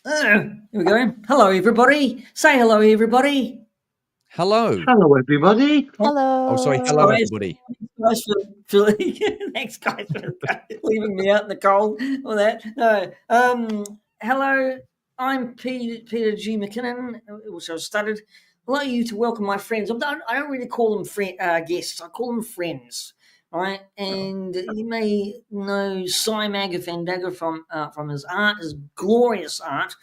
Here we go. Hello, everybody. Say hello, everybody. Hello. Hello, everybody. Hello. Oh, sorry. Hello, Guys, everybody. Thanks thanks, guys, for leaving me out in the cold. All that. No. Hello. I'm Peter G. McKinnon, which I've studied. I'd like you to welcome my friends. I don't really call them guests. I call them friends. Right, and you may know Cy Magafandagger from his art, his glorious art,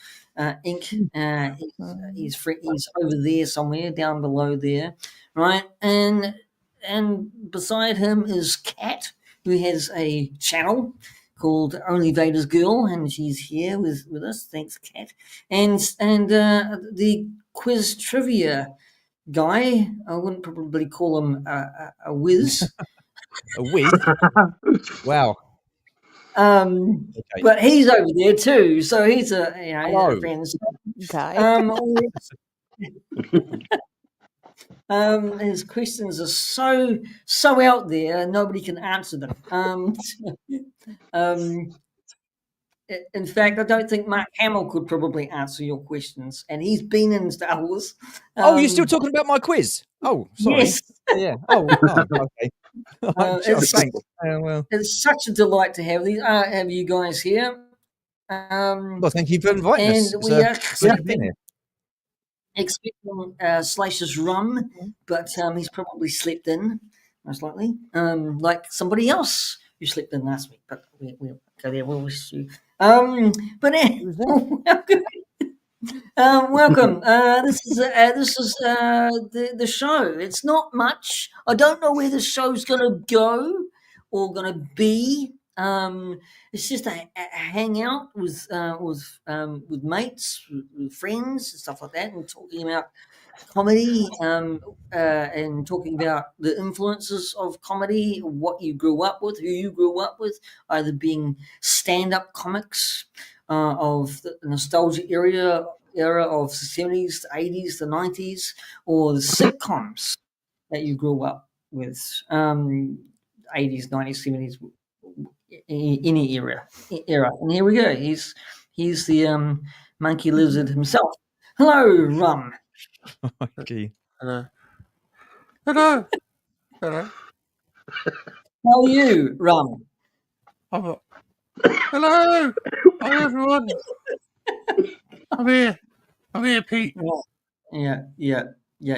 ink. He's over there somewhere, down below there, right? And beside him is Kat, who has a channel called Only Vader's Girl, and she's here with us. Thanks, Kat. And the quiz trivia guy. I wouldn't probably call him a whiz. A whiz? Wow. Okay. But he's over there too, so he's a friend. Guy. His questions are so out there, nobody can answer them. In fact, I don't think Mark Hamill could probably answer your questions, and he's been in Star Wars. You're still talking about my quiz? Oh, sorry. Yes. Yeah. Okay. Thanks. Well, it's such a delight to have you guys here. Well, thank you for inviting us. And we are expecting Slasher's rum, but he's probably slept in, most likely, like somebody else who slept in last week. But we'll go there. We'll wish you. But welcome. This is the show. It's not much. I don't know where the show's going to go or going to be. It's just a hangout with mates, with friends, and stuff like that, and talking about comedy, and talking about the influences of comedy, what you grew up with, who you grew up with, either being stand-up comics of the nostalgia era of the 70s, the 80s, the 90s, or the sitcoms that you grew up with, 80s, 90s, 70s, any era. And here we go. He's the monkey lizard himself. Hello, Rum. Okay. Hello. How are you, Rum? Hello. Hi, everyone. I'm here, Pete. Yeah.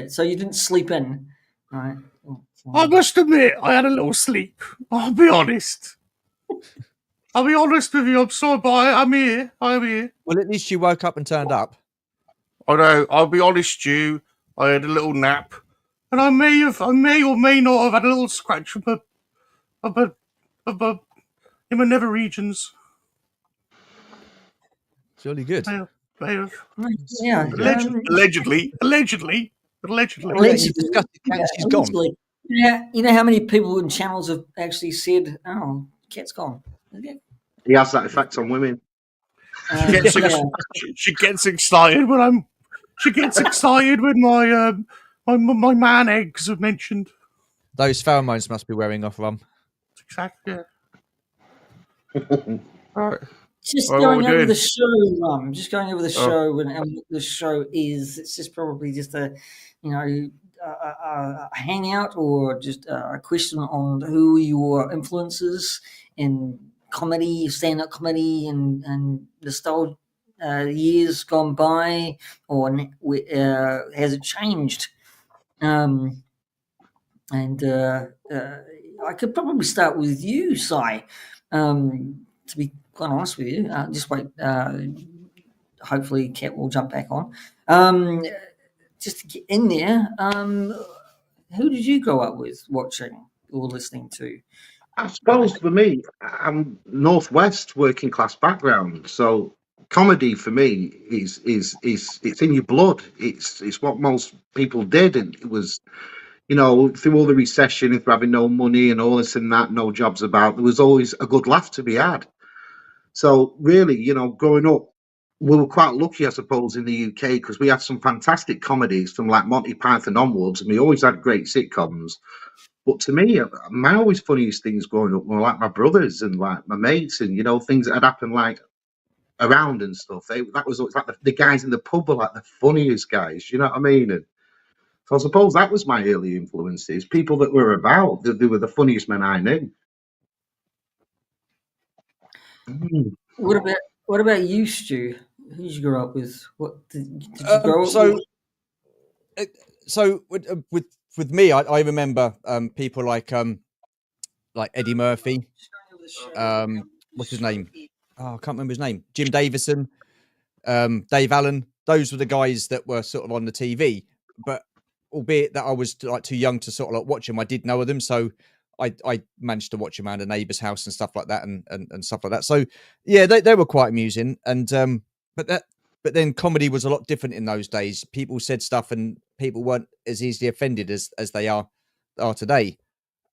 So you didn't sleep in, right? I must admit, I had a little sleep. I'll be honest. With you. I'm sorry, but I'm here. Well, at least you woke up and turned up. I know. I'll be honest, I had a little nap, and I may or may not have had a little scratch in my nether regions. Surely good. Yeah. Allegedly. She's gone. Yeah. You know how many people in channels have actually said, "Oh, Kat's gone." He has that effect on women. She gets excited when my man eggs are mentioned. Those pheromones must be wearing off, Rum. Exactly. All right. Just going over the show, Rum. Just going over the show and what the show is. It's just probably just a hangout or just a question on who your influences in comedy, stand-up comedy, and nostalgia years gone by, or has it changed? And I could probably start with you, Cy. To be quite honest with you, just wait. Hopefully, Kat will jump back on. Just to get in there, who did you grow up with, watching or listening to? I suppose for me, I'm Northwest working class background, so comedy for me is it's in your blood. It's what most people did, and it was, through all the recession, through having no money and all this and that, no jobs about, there was always a good laugh to be had. So really, growing up, we were quite lucky, I suppose, in the UK, because we had some fantastic comedies from like Monty Python onwards, and we always had great sitcoms. But to me, my always funniest things growing up were like my brothers and like my mates, and things that had happened like around and stuff. That was like the guys in the pub were like the funniest guys. You know what I mean? And so I suppose that was my early influences. People that were about, they were the funniest men I knew. What about you, Stu? Who did you grow up with? What did you grow up with? So with me, I remember people like Eddie Murphy. What's his name? Oh, I can't remember his name. Jim Davison, Dave Allen. Those were the guys that were sort of on the TV. But albeit that I was like too young to sort of like watch them, I did know of them. So I managed to watch them around a neighbour's house and stuff like that, and stuff like that. So yeah, they were quite amusing. And but then comedy was a lot different in those days. People said stuff, and people weren't as easily offended as they are today.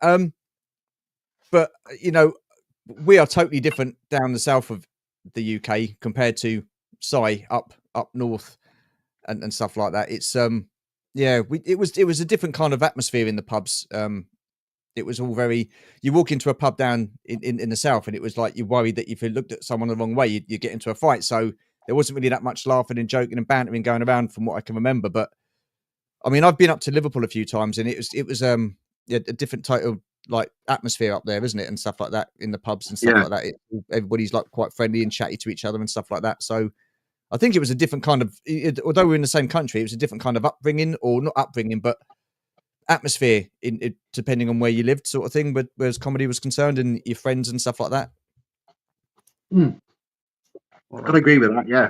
But you know, we are totally different down the south of the UK compared to up north and stuff like that. It's it was a different kind of atmosphere in the pubs. It was all very. You walk into a pub down in the south, and it was like you're worried that if you looked at someone the wrong way, you get into a fight. So there wasn't really that much laughing and joking and bantering going around, from what I can remember. But I mean, I've been up to Liverpool a few times, and it was a different type of like atmosphere up there, isn't it, and stuff like that in the pubs and stuff like that. Everybody's like quite friendly and chatty to each other and stuff like that. So I think it was a different kind of. Although we're in the same country, it was a different kind of upbringing, or not upbringing, but atmosphere in depending on where you lived, sort of thing. But whereas comedy was concerned, and your friends and stuff like that. I'd agree with that. Yeah.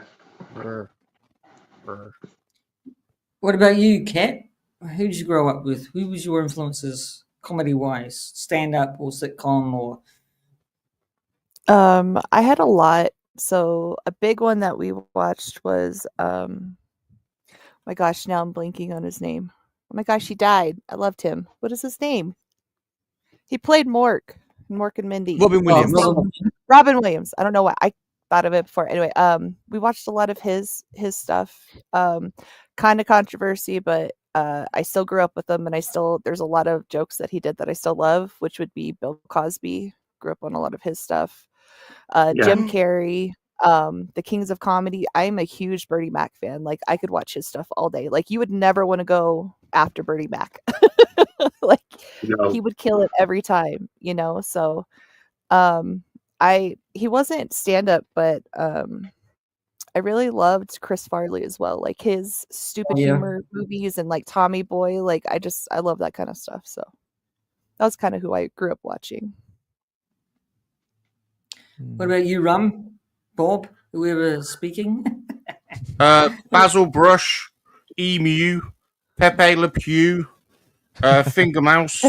What about you, Kat? Who did you grow up with? Who was your influences, comedy-wise, stand-up or sitcom or? I had a lot. So a big one that we watched was, my gosh, now I'm blanking on his name. Oh my gosh, he died. I loved him. What is his name? He played Mork and Mindy. Robin Williams. Robin Williams. I don't know why I thought of it before. Anyway, we watched a lot of his stuff. Kind of controversy, but I still grew up with him, and there's a lot of jokes that he did that I still love, which would be Bill Cosby. Grew up on a lot of his stuff. Jim Carrey, the Kings of Comedy. I'm a huge Bernie Mac fan. Like, I could watch his stuff all day. Like, you would never want to go after Bernie Mac. Like, he would kill it every time, you know. So he wasn't stand-up, but I really loved Chris Farley as well, like his stupid humor movies and like Tommy Boy. Like, I love that kind of stuff. So that was kind of who I grew up watching. What about you, Rum? Bob, whoever speaking? Basil Brush, Emu, Pepe Le Pew, Finger Mouse,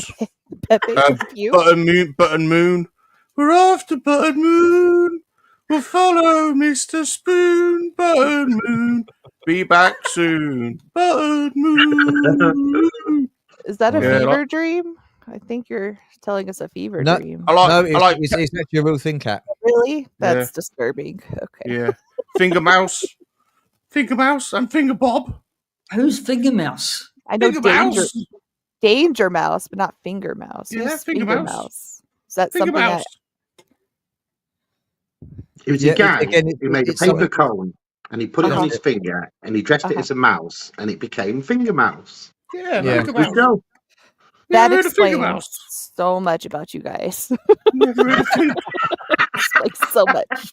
Button Moon. We're off to Button Moon. We'll follow Mr. Spoon. Button Moon. Be back soon. Button Moon. Is that a fever dream? I think you're telling us a fever dream. It's actually a real thing, Kat. Really? That's disturbing. Okay. Yeah. Finger Mouse, and Finger Bob. Who's Finger Mouse? I know Danger Mouse, but not Finger Mouse. Yeah, Who's Finger Mouse. Is that Finger something Mouse. It was a guy who made a paper cone, and he put it on his finger, and he dressed it as a mouse, and it became Finger Mouse. Yeah. That explains so much about you guys. Like, so much.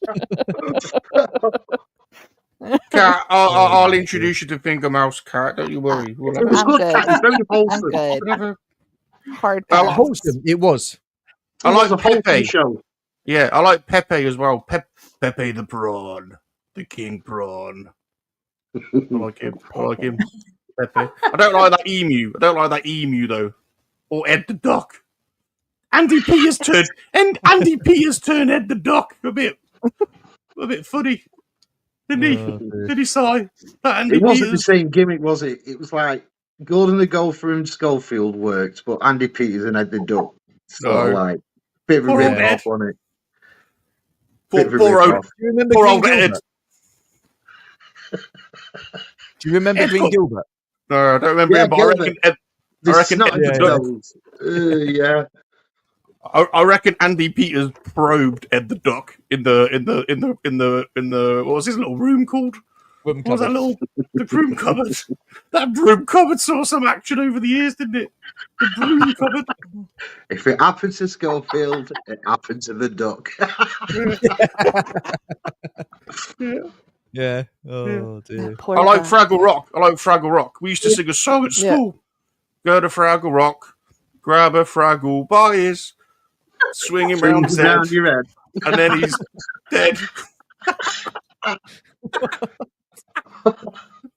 Kat, I'll introduce you to Finger Mouse, Kat. Don't you worry. It was good, Kat. It's very wholesome. I'm good. Hard pass. Wholesome. It was. I like Pepe. Show. Yeah, I like Pepe as well. Pepe the prawn, the king prawn. I like him. Pepe. I don't like that emu though. Or Ed the Duck. Andy P has turned Ed the Duck a bit funny. Didn't he? Did he sigh? It wasn't the same gimmick, was it? It was like Gordon the Gopher and Schofield worked, but Andy Peters and Ed the Duck. So like bit of a rip off on it. Poor old Ed. Do you remember Green Gilbert? No, I don't remember him, but I reckon Ed. Yeah. I reckon Andy Peters probed Ed the Duck in the what was his little room called? Woman What was that cupboard. the broom cupboard? That broom cupboard saw some action over the years, didn't it? The broom cupboard. If it happened to Schofield, it happened to the Duck. Yeah. Oh dear. That poor I like guy. Fraggle Rock. We used to sing a song at school. Go to Fraggle Rock, grab a Fraggle by his, swing him round his head, Down your head. and then he's dead.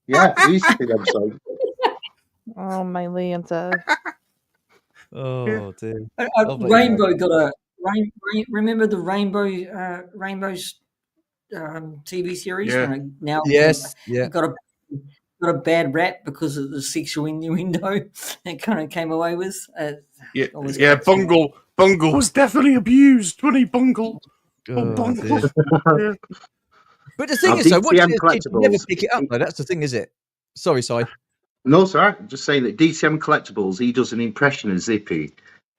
Yeah, we used to sing them songs. Oh, my Leanta. Oh dear. Lovely. Rainbow got a remember the Rainbow's TV series? Yeah. And it now Yes. Yeah. it got a bad rap because of the sexual innuendo it kind of came away with. Yeah, always yeah. cracks me up. Bungle was definitely abused when he Bungle. Oh, Bungle. dear. Yeah. But the thing Our is, though, watching DTM this kid, you never collectibles. pick it up, though. That's the thing, is it? Sorry, Si. No, sorry. I'm just saying that DTM Collectibles, he does an impression of Zippy.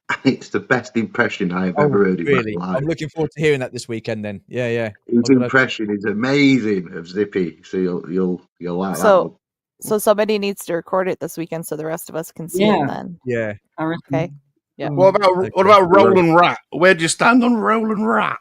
And it's the best impression I've ever heard in Really? my life. I'm looking forward to hearing that this weekend. Then, yeah. His impression is amazing of Zippy. So you'll like that one. So somebody needs to record it this weekend so the rest of us can see it then. Yeah. I reckon. Okay. Yeah. What about Roland Rat? Where do you stand on Roland Rat?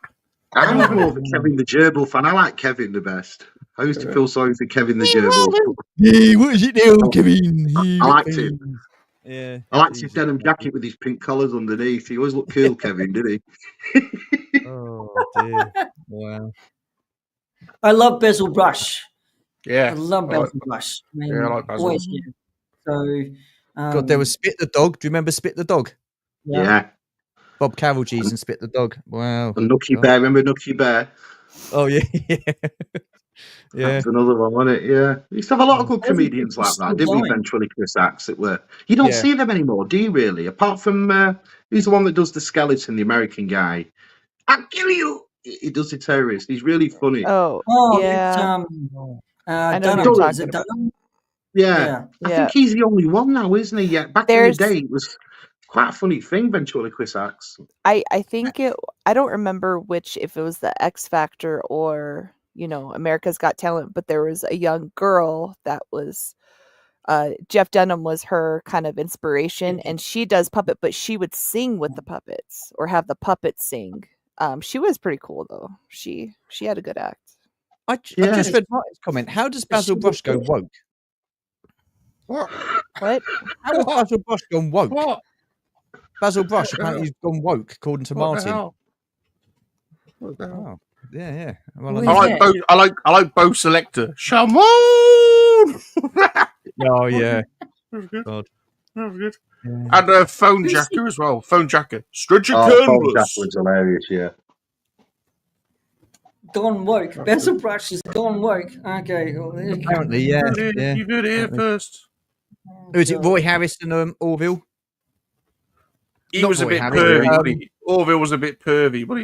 I'm more of a Kevin the Gerbil fan. I like Kevin the best. I used to feel sorry for Kevin the Gerbil. Hey, what is it now, Kevin? I liked him. Yeah. I liked his denim jacket with his pink collars underneath. He always looked cool, Kevin, didn't he? Oh dear. Wow. I love Basil Brush. Yeah. I love Basil Brush. I mean, I like Basil. always did. So, God, there was Spit the Dog. Do you remember Spit the Dog? Yeah. Bob Carroll-G's and Spit the Dog. Wow. And Nookie Bear. Remember Nookie Bear? Oh yeah. Yeah. That's another one, wasn't it? Yeah. We used to have a lot of good comedians like that, didn't we? Eventually, Chris Axe, that were. You don't see them anymore, do you? Really? Apart from who's the one that does the skeleton, the American guy? I'll kill you. He does the terrorist. He's really funny. Oh, yeah. I know don't who you're know. Is talking it about. Dunham? Yeah. I think he's the only one now, isn't he? Yeah. Back in the day, it was quite a funny thing. Eventually, Chris Axe. I think I don't remember if it was the X Factor or America's Got Talent, but there was a young girl that was Jeff Dunham was her kind of inspiration, and she does puppet, but she would sing with the puppets or have the puppets sing. She was pretty cool though. She had a good act. I just read Martin's comment. How does Basil Brush go woke? What? What? How has Basil Brush gone woke? What? Basil Brush apparently has gone woke, according to Martin. What the hell? Oh, yeah. Well, I like Bo Selector. Shamon. Oh yeah. That was good. God. That was good. Yeah. And Phone Jacker as well. Phone Jacker. Stretch your Phone canvas. Jacker was hilarious. Yeah. Gone woke. Basil Brush is gone woke. Okay. Well, apparently, yeah. You heard it here first. Who is it? Roy Harris and Orville? He was a bit pervy. Orville was a bit pervy, but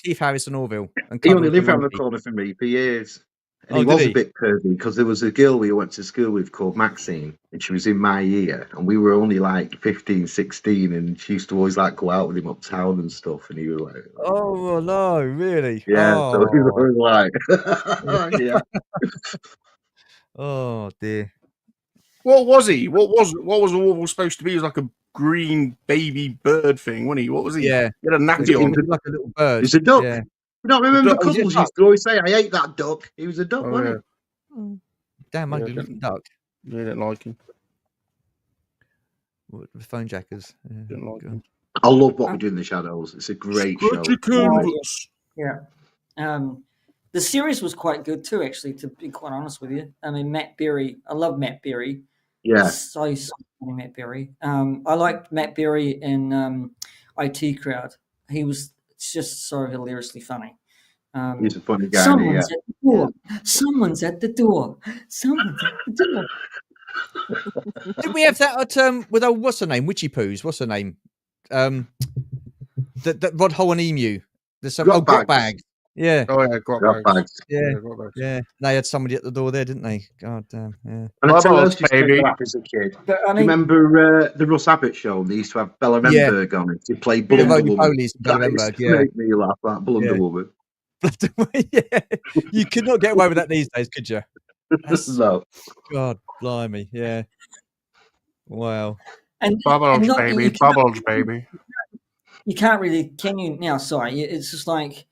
Keith Harris and Orville. And he only lived around the corner from me for years. And he was a bit pervy because there was a girl we went to school with called Maxine, and she was in my year, and we were only like 15, 16, and she used to always like go out with him uptown and stuff, and he was like, "Oh no, really? Yeah." Oh. So he was like, "Yeah." Oh dear. What was he? What was Orville supposed to be? He was like a green baby bird thing, wasn't he? What was he? Yeah, he had a natty on. Like a little bird. He's a duck. Yeah. You don't remember Cuddles used to always say, "I ate that duck." He was a duck, wasn't he? Damn, ugly looking duck. Yeah, I didn't like him. What, the Phone Jackers. Yeah, didn't like him. I love What We Do in the Shadows. It's a great show. Yeah. The series was quite good too, actually, to be quite honest with you. I mean, Matt Berry. I love Matt Berry. Yeah. So funny, Matt Berry. I liked Matt Berry in IT Crowd. He was just so hilariously funny. He's a funny guy. Someone's at the door. Someone's at the door. Someone's at the door. Did we have that at with what's her name? Witchy Poos. What's her name? That Rod Hole and Emu. There's some Grot Bags. Yeah, Oh yeah, grot Grab bags. bags. yeah, grot bags. yeah. They had somebody at the door there, didn't they? God damn. Yeah. And I tell you what Bubbles, else used to make baby. me laugh as a kid. But I Do you mean, remember the Russ Abbott show? They used to have Bella Yeah. Remberg on it. She played Yeah. The Blunder Roly Woman. Polies and Bella That used Remberg, to yeah. make me laugh, that Blunder Yeah. Woman. Yeah. You could not get away with that these days, could you? That's, No. God, blimey, yeah. Wow. and Bubbles, not, baby. Bubbles, baby. you can't really, can you now? Sorry, it's just like,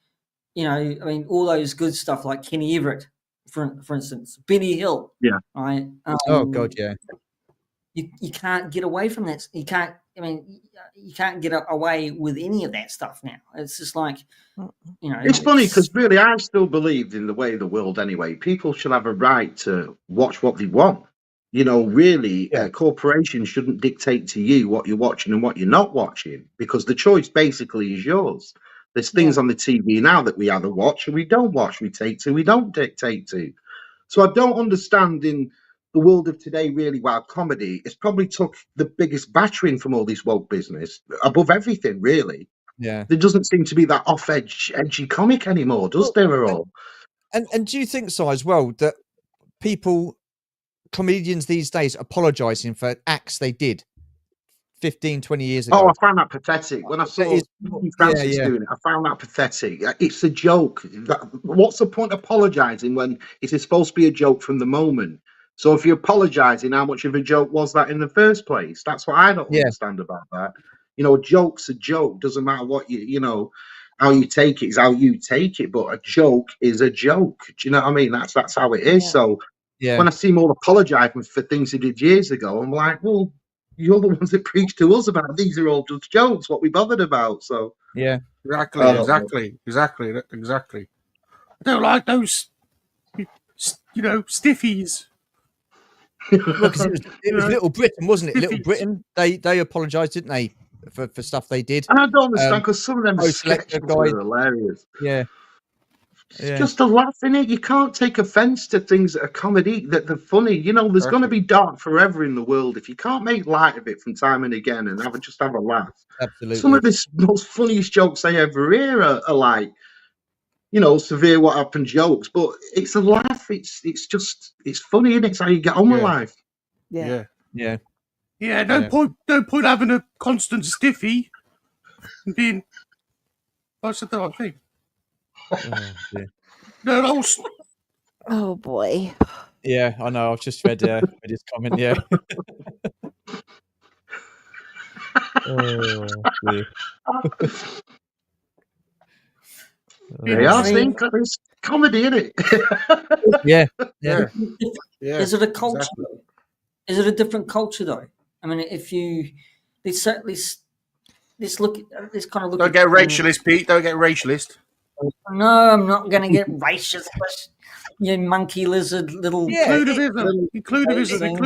you know, I mean, all those good stuff like Kenny Everett, for instance, Benny Hill. Yeah. Right. Oh God, yeah. You can't get away from that. You can't. I mean, you can't get away with any of that stuff now. It's just like, you know. It's funny because really, I still believed in the way of the world anyway. People should have a right to watch what they want. You know, really, Yeah. corporations shouldn't dictate to you what you're watching and what you're not watching because the choice basically is yours. There's things on the TV now that we either watch or we don't watch. We take to, we don't dictate to. So I don't understand in the world of today, really, while comedy, it's probably took the biggest battering from all this woke business above everything, really. Yeah. There doesn't seem to be that edgy comic anymore, does there at all? And do you think so as well that comedians these days apologising for acts they did 15, 20 years ago? Oh, I found that pathetic. When I saw Francis doing it, I found that pathetic. It's a joke. What's the point of apologising when it is supposed to be a joke from the moment? So if you're apologising, how much of a joke was that in the first place? That's what I don't understand about that. You know, a joke's a joke. Doesn't matter what you know, how you take it is how you take it. But a joke is a joke. Do you know what I mean? That's how it is. Yeah. So when I see them all apologising for things they did years ago, I'm like, well, you're the ones that preach to us about these are all just jokes. What we bothered about? So exactly. I don't like those, you know, stiffies. Well, because it was Little Britain, wasn't it? Little Britain. They apologised, didn't they, for stuff they did? And I don't understand because some of them sketches guy. are hilarious. Yeah. It's just a laugh in it. You can't take offence to things that are comedy, that they're funny. You know, there's going to be dark forever in the world. If you can't make light of it from time and again and just have a laugh. Absolutely. Some of the most funniest jokes I ever hear are like, you know, severe what happened jokes, but it's a laugh. It's funny, and it's how you get on with life. Yeah. No point having a constant stiffy and being. I said the right thing. No, that was. Oh boy. Yeah, I know. I've just read his comment. Yeah. I think it's comedy, isn't it? Yeah. Is it a culture? Exactly. Is it a different culture though? I mean, if you let's kind of look. Don't get racialist, Pete. Don't get racialist. No, I'm not going to get racist. You monkey lizard little. Inclusivism.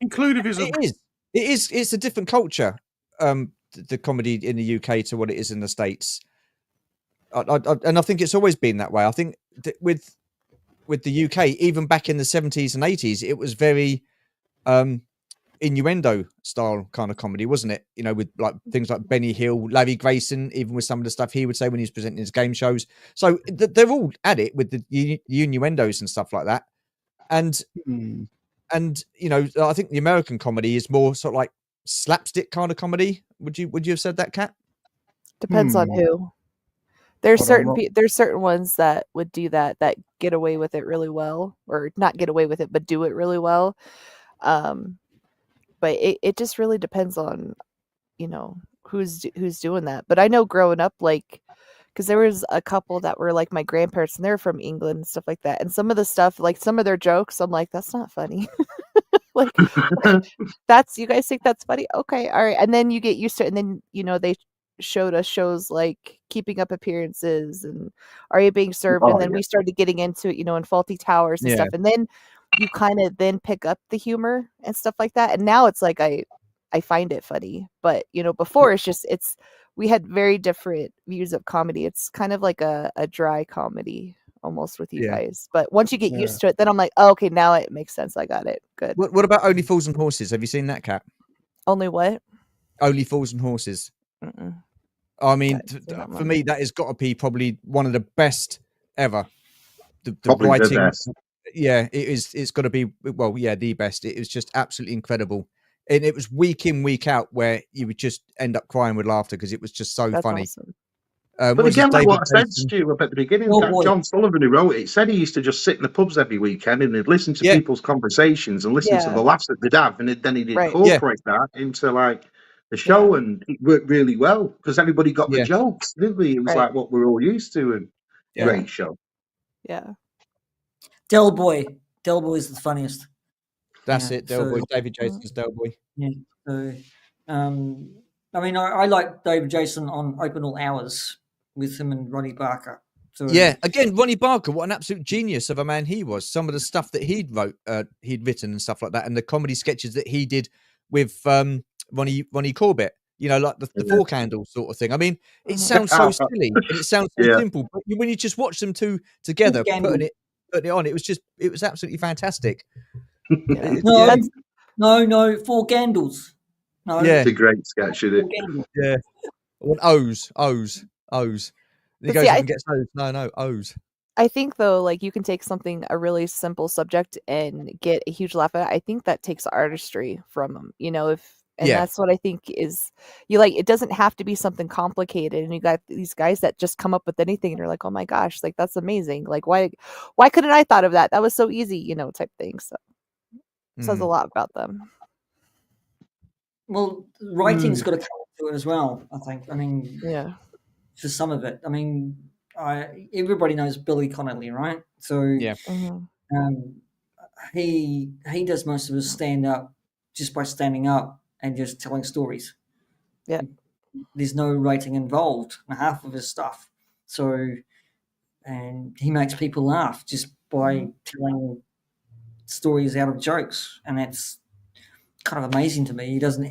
It is. It's a different culture. The comedy in the UK to what it is in the States. And I think it's always been that way. I think with the UK, even back in the 70s and 80s, it was very innuendo style kind of comedy, wasn't it? You know, with like things like Benny Hill, Larry Grayson, even with some of the stuff he would say when he was presenting his game shows. So they're all at it with the innuendos and stuff like that. And you know, I think the American comedy is more sort of like slapstick kind of comedy. Would you have said that, Kat? Depends on who. There's certain ones that would do that get away with it really well, or not get away with it, but do it really well. But it just really depends on, you know, who's doing that. But I know growing up, like, because there was a couple that were like my grandparents, and they're from England and stuff like that. And some of the stuff, like some of their jokes, I'm like, that's not funny. Like, you guys think that's funny? Okay, all right. And then you get used to it, and then, you know, they showed us shows like Keeping Up Appearances and Are You Being Served? And then we started getting into it, you know, in Faulty Towers and stuff. And then you kind of then pick up the humor and stuff like that. And now it's like I find it funny. But, you know, before we had very different views of comedy. It's kind of like a dry comedy almost with you guys. But once you get used to it, then I'm like, oh, okay, now it makes sense. I got it. Good. What about Only Fools and Horses? Have you seen that, Kat? Only what? Only Fools and Horses. Mm-mm. I mean, I've seen that for one. me, that has got to be probably one of the best ever. The Probably the writing, best. yeah, it is. It's got to be, well, yeah, the best. It was just absolutely incredible, and it was week in, week out, where you would just end up crying with laughter because it was just so That's funny. awesome. But Was again, like David what I said, Jason? Stu, up at the beginning, Oh, that boy. John Sullivan, who wrote it, said he used to just sit in the pubs every weekend and he'd listen to Yeah. people's conversations and listen to Yeah. the laughs that they'd have, and then he'd Right. incorporate that into like the show, and it worked really well because everybody got the Yeah. jokes, didn't we? It was Right. like what we're all used to, and Yeah. great show. Yeah. Del Boy is the funniest. That's Yeah, it, Del Boy. so- David Jason's Del Boy. Yeah. So, I mean, I like David Jason on Open All Hours with him and Ronnie Barker. So Yeah, again, Ronnie Barker, what an absolute genius of a man he was. Some of the stuff that he'd written and stuff like that, and the comedy sketches that he did with Ronnie Corbett. You know, like the Four Candles sort of thing. I mean, it sounds so silly and it sounds so simple, but when you just watch them two together, putting it on, it was absolutely fantastic. Yeah. No, Four Candles. No, Yeah, It's a great sketch, isn't it? Four Candles. yeah. I want O's. He But goes see, up I- and gets O's. No, O's. I think though, like you can take something a really simple subject and get a huge laugh at it. I think that takes artistry from them, you know. And Yeah. that's what I think is you like. It doesn't have to be something complicated, and you got these guys that just come up with anything, and you're like, oh my gosh, like that's amazing. Like why couldn't I thought of that? That was so easy, you know, type thing. So it says a lot about them. Well, writing's got to come to it as well, I think. I mean, Yeah. for some of it. I mean, everybody knows Billy Connolly, right? So Yeah. he does most of his stand up just by standing up and just telling stories. Yeah. There's no writing involved in half of his stuff. So, and he makes people laugh just by telling stories out of jokes, and that's kind of amazing to me.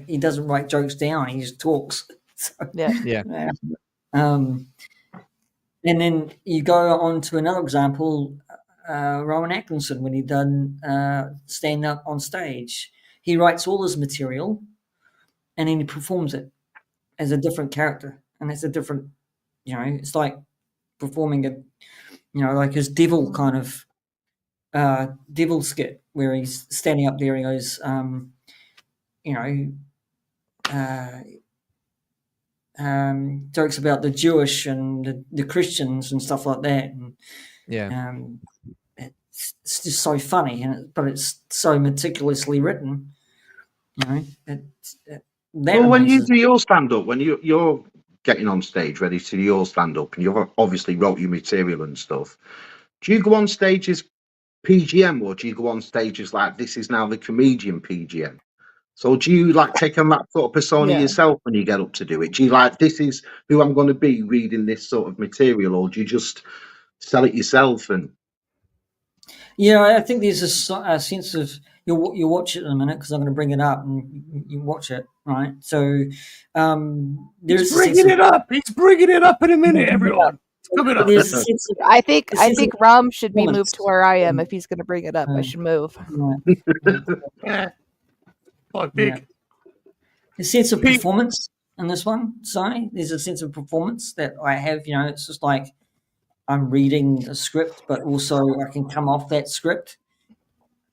He doesn't write jokes down; he just talks. So, Yeah. and then you go on to another example, Rowan Atkinson, when he done stand up on stage. He writes all his material, and then he performs it as a different character, and it's a different, you know, it's like performing a, you know, like his devil kind of devil skit where he's standing up there and he goes, you know, jokes about the Jewish and the Christians and stuff like that. And, Yeah. it's just so funny, but it's so meticulously written. You know, Well, when you do your stand up, when you're getting on stage ready to do your stand up, and you've obviously wrote your material and stuff, do you go on stage as P.G.M, or do you go on stage as like, this is now the comedian P.G.M? So do you like take on that sort of persona yourself when you get up to do it? Do you like, this is who I'm going to be reading this sort of material, or do you just sell it yourself? And yeah, I think there's a sense of you'll watch it in a minute because I'm going to bring it up and you watch it, right? So there's He's bringing it up. He's bringing it up in a minute, everyone. It's coming up. There's a sense of, I think Rum should be performance. moved to where I am if he's going to bring it up. I should move. Quite big. Yeah. A sense of performance in this one. Sorry, there's a sense of performance that I have. You know, it's just like I'm reading a script, but also I can come off that script,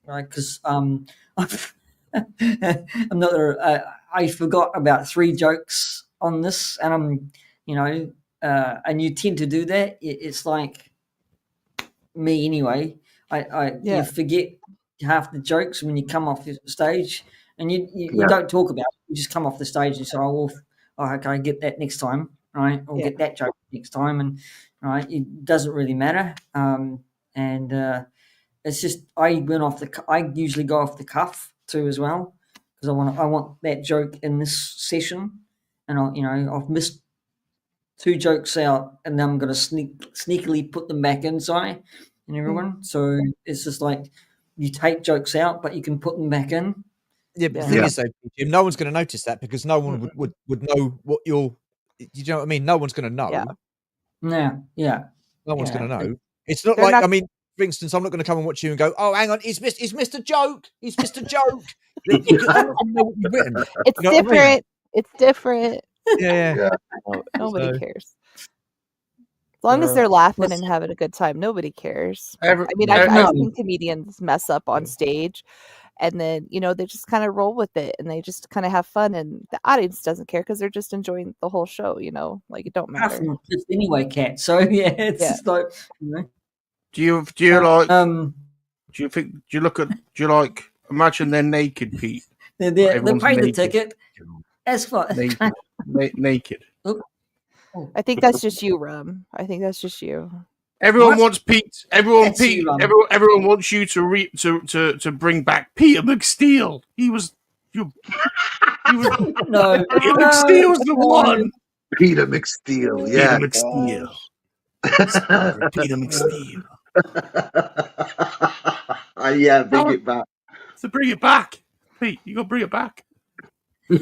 right? Because I'm not. I forgot about 3 jokes on this, and I'm, you know, and you tend to do that. It's like me anyway. You forget half the jokes when you come off the stage, and you don't talk about it. You just come off the stage and say, "Oh, okay, get that next time, right? Or get that joke next time," and right, it doesn't really matter. It's just I usually go off the cuff too as well, because I want that joke in this session, and I've missed 2 jokes out, and then I'm going to sneakily put them back in, sorry, and everyone. So it's just like you take jokes out, but you can put them back in. Yeah, but the thing is, though, Jim, no one's going to notice that because no one would know what you're. You know what I mean? No one's going to know. Yeah. No one's going to know. It's not They're like, not- I mean, for instance, I'm not going to come and watch you and go, "Oh, hang on, he's missed a joke. He's missed a joke." I'm not going to know what you've written. It's You know what I mean? different. It's different. Yeah. Nobody So- cares. As long as Uh, they're laughing what's- and having a good time, nobody cares. Every- I mean, no. I've seen comedians mess up on stage, and then they just kind of roll with it, and they just kind of have fun, and the audience doesn't care because they're just enjoying the whole show. Like it don't Apart matter. from kids anyway, Cat. So yeah, it's Yeah. just like Do you like? um, Do you like? Imagine they're naked, Pete. they they Everyone's paid the naked. ticket. As far Naked. Naked. I think that's just you, Rum. I think that's just you. Everyone What? wants Pete. Everyone, That's Pete. you, Everyone wants you to bring back Peter McSteel. He was no, Peter McSteel's the one. Peter McSteel, yeah. Peter McSteel. Peter McSteel. Yeah, bring it back. So bring it back, Pete. You got to bring it back. Be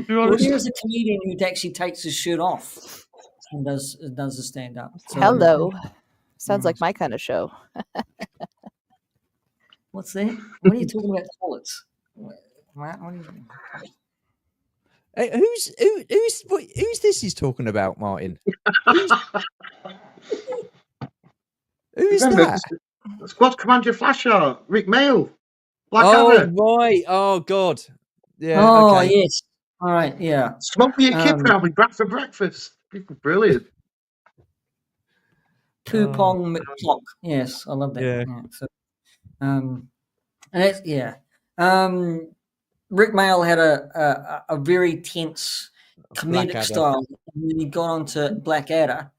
Well, honest. there's a comedian who actually takes his shirt off and does a stand up. So, Hello. Sounds like my kind of show. What's that? What are you talking about? Toilets? What are you doing? Hey, who's this he's talking about, Martin? Who is Remember, that? Squad Commander Flasher, Rick Mail, Black Oh, Adder. right. Oh, God. Yeah. Oh Okay. yes. All right. Yeah. Smoke me a kid Um, probably back for breakfast. Brilliant. Coupon McClock. Yes, I love that. Yeah. So, and that's Rick Mail had a very tense comedic Blackadder. style. And when he got onto Blackadder,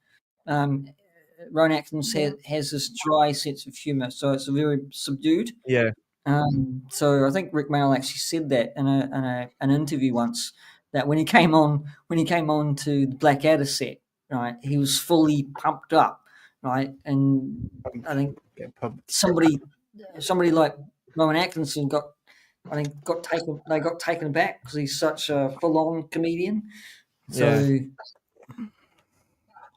Rowan Atkins has this dry sense of humour, so it's a very subdued. Yeah. So I think Rick Mail actually said that in an interview once, that when he came on to the Blackadder set, right, he was fully pumped up, right, and I think somebody like Rowan Atkinson got taken aback because he's such a full-on comedian. So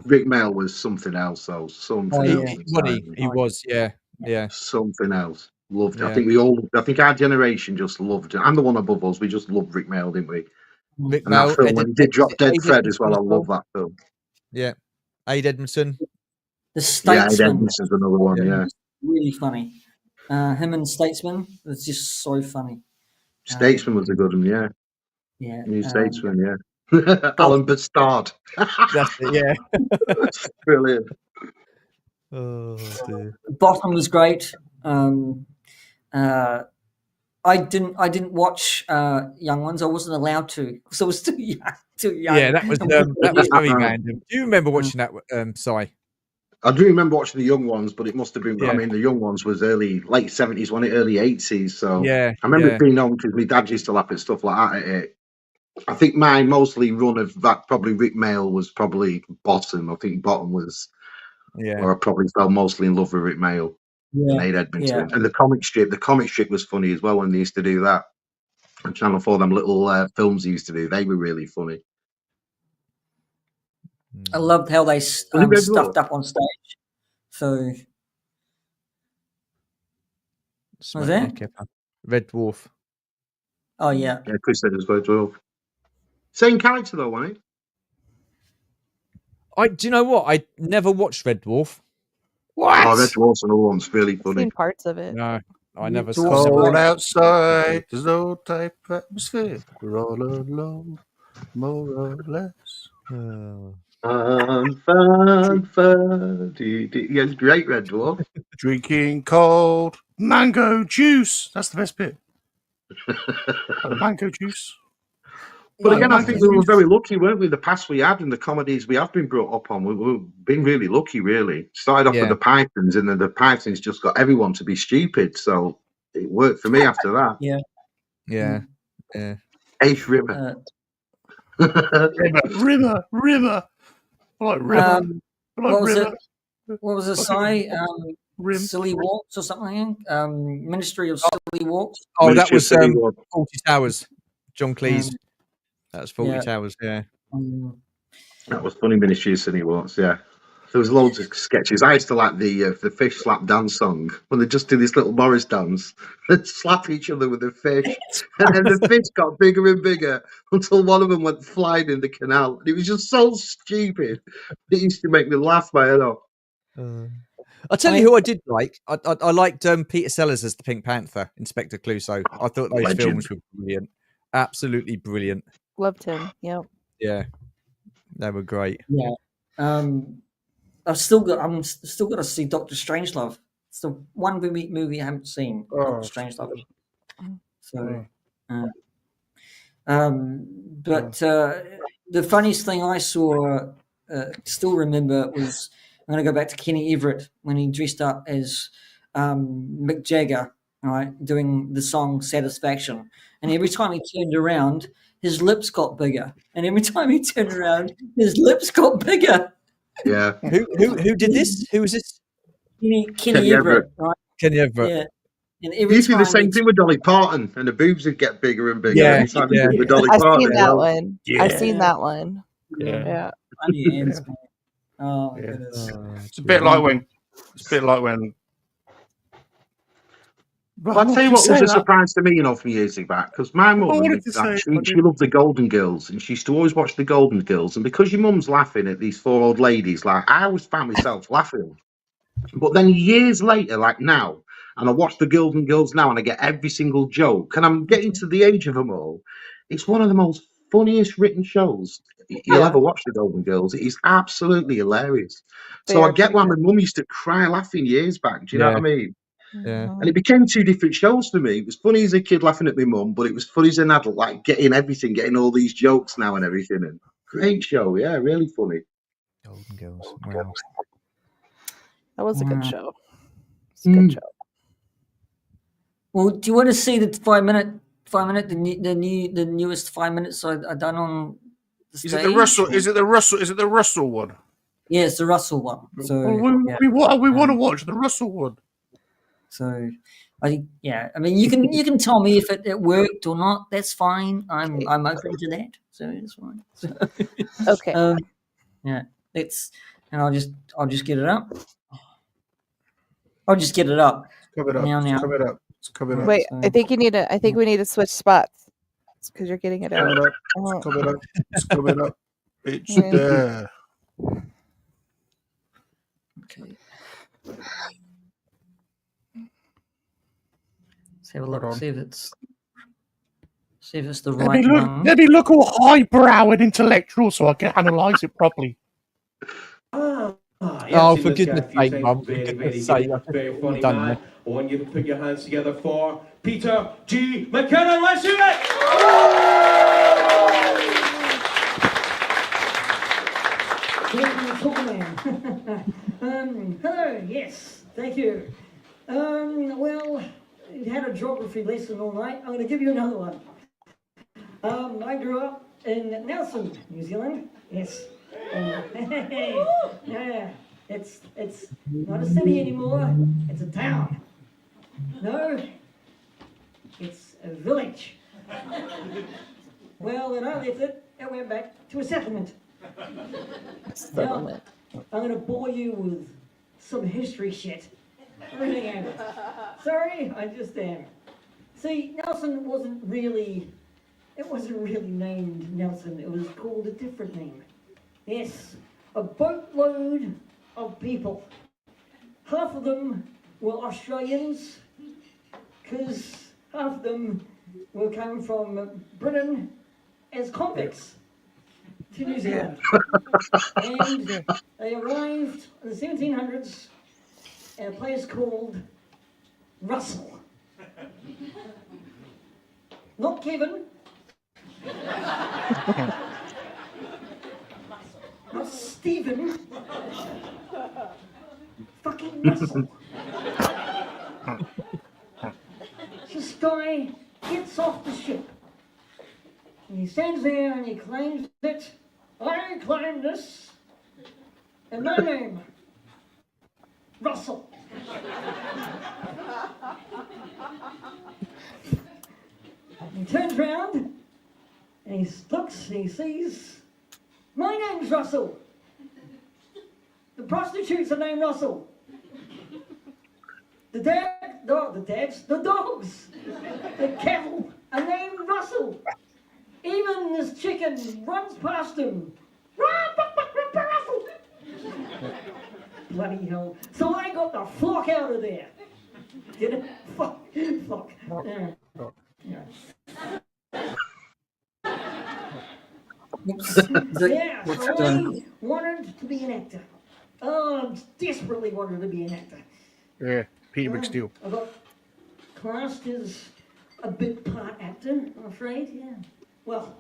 Rick Mail was something else, though. Something else. He was, yeah. Something else. Loved it. Yeah. I think our generation just loved it. And the one above us, we just loved Rick Mail, didn't we? Rick And that Mail, film, when he did Drop Dead Ed Fred as well, I Edmondson love that film. Yeah. Aid Edmondson. The Yeah, Ed Statesman, Edmondson's another one, yeah. really funny. Him and Statesman was just so funny. Statesman was a good one, yeah. Yeah, New Statesman, yeah. Alan Bastard. That's it, yeah. Brilliant. Oh, dear. Bottom was great. I didn't watch Young Ones. I wasn't allowed to because I was too young. Yeah, that was very random. Do you remember watching that, Si? I do remember watching the Young Ones, but it must have been, Yeah. I mean, the Young Ones was late 70s, wasn't it? Early 80s. So Yeah. I remember it being on because my dad used to laugh at stuff like that at it. I think my mostly run of that, probably Rick Mail, was probably Bottom. I think Bottom was where I probably fell mostly in love with Rick Mail and Aid Edmondson. And the comic strip was funny as well when they used to do that. On Channel 4, them little films they used to do, they were really funny. I loved how they stuffed up on stage. So was that? Red Dwarf. Oh yeah. Yeah, Chris said as well. Same character though, wasn't it? Do you know what? I never watched Red Dwarf. What? Oh, Red Dwarf's another one's really I've funny. seen parts of it. No, I never Dwarf's saw Cold it. outside, there's no type of atmosphere. We're all alone, more or less. Yeah, it's great, Red Dwarf. Drinking cold mango juice. That's the best bit. Mango juice. But again, I think we were very lucky, weren't we? The past we had and the comedies we have been brought up on, we've been really lucky, really. Started off with the Pythons, and then the Pythons just got everyone to be stupid. So it worked for me after that. Yeah. Ace Rimmer. Rimmer. I like Rimmer. What was it? Silly Walks or something? Ministry of Silly Walks. Oh, that was 40 Towers. John Cleese. That was 40 Towers, yeah. That was funny, Ministry of Silly Walks, yeah. There was loads of sketches. I used to like the fish slap dance song when they just do this little Morris dance and slap each other with the fish, and then the fish got bigger and bigger until one of them went flying in the canal. And it was just so stupid. It used to make me laugh my head off. I'll tell I you mean- who I did like. I liked Peter Sellers as the Pink Panther, Inspector Clouseau. I thought those Legend. films were brilliant, absolutely brilliant. Loved him. Yep. Yeah, they were great. Yeah. I'm still got to see Doctor Strangelove. It's the one movie I haven't seen. Oh, Doctor Strangelove. So, Mm. but the funniest thing I saw, still remember, was I'm going to go back to Kenny Everett when he dressed up as Mick Jagger, right, doing the song "Satisfaction," and every time he turned around, his lips got bigger, and every time he turned around, his lips got bigger. Yeah. Who did this? Who was this? Kenny Everett, right? Kenny Everett. Yeah. And You every used to do the time same thing with Dolly Parton, and the boobs would get bigger and bigger Yeah, every time yeah. you did with Dolly I've Parton. seen that one. Yeah. I've seen that one. Yeah. Yeah. funny ends, man. Oh my Yeah. goodness. It's a bit like when. Well, I'll tell you what was a surprise to me, from years back, because my mum, wanted to say it, she loved the Golden Girls, and she used to always watch the Golden Girls. And because your mum's laughing at these four old ladies, like, I always found myself laughing. But then years later, like now, and I watch the Golden Girls now, and I get every single joke, and I'm getting to the age of them all. It's one of the most funniest written shows you'll ever watch, the Golden Girls. It is absolutely hilarious. They So I are get pretty why my good. mum used to cry laughing years back. Do you know what I mean? Yeah. And it became two different shows for me. It was funny as a kid laughing at my mum, but it was funny as an adult, like getting all these jokes now and everything. And great show, yeah, really funny. Golden Girls. Wow. That was a good Yeah. show. It's a good show. Well, do you want to see the 5 minute, the newest 5 minutes I done on the stage? Is it the Russell? Is it the Russell? Is it the Russell one? Yeah, it's the Russell one. So yeah. we want to watch the Russell one. So I think, yeah. I mean, you can tell me if it worked or not. That's fine. I'm open to that. So it's fine. So, Okay. yeah. I'll just get it up. I'll just get it up. Cover it up. Now. Cover it up. Cover it up. Wait, so- I think we need to switch spots because you're getting it out. Cover it up. Oh. Cover it up. Cover it up. It's Yeah. there. Okay. Let's have a look. Hold on. See if it's the right one. Let me look all highbrow and intellectual so I can analyse it properly. Oh, for goodness sake, Mum. For goodness sake. Very funny Done, man. man. I want you to put your hands together for Peter G. McKinnon. Let's do it! Hello, yes, thank you. Well, you had a geography lesson all night. I'm going to give you another one. I grew up in Nelson, New Zealand. Yes. Yeah, it's not a city anymore. It's a town. No, it's a village. Well, when I left it, it went back to a settlement. Now, I'm going to bore you with some history shit. I really am. Sorry, I just am. See, Nelson wasn't really named Nelson. It was called a different name. Yes, a boatload of people. Half of them were Australians, because half of them were coming from Britain as convicts to New Zealand. And they arrived in the 1700s at a place called Russell. Not Kevin. Not Stephen. Fucking Russell. This guy gets off the ship. And he stands there and he claims that I claim this in my name, Russell. He turns around and he looks and he sees, my name's Russell. The prostitutes are named Russell. The dogs, the cattle are named Russell. Even this chicken runs past him. Russell. Bloody hell. So I got the flock out of there. Did it? Flock. Yeah. Yeah, so I wanted to be an actor. Oh, desperately wanted to be an actor. Yeah, Peter McSteel. I got classed as a bit part actor, I'm afraid, yeah. Well,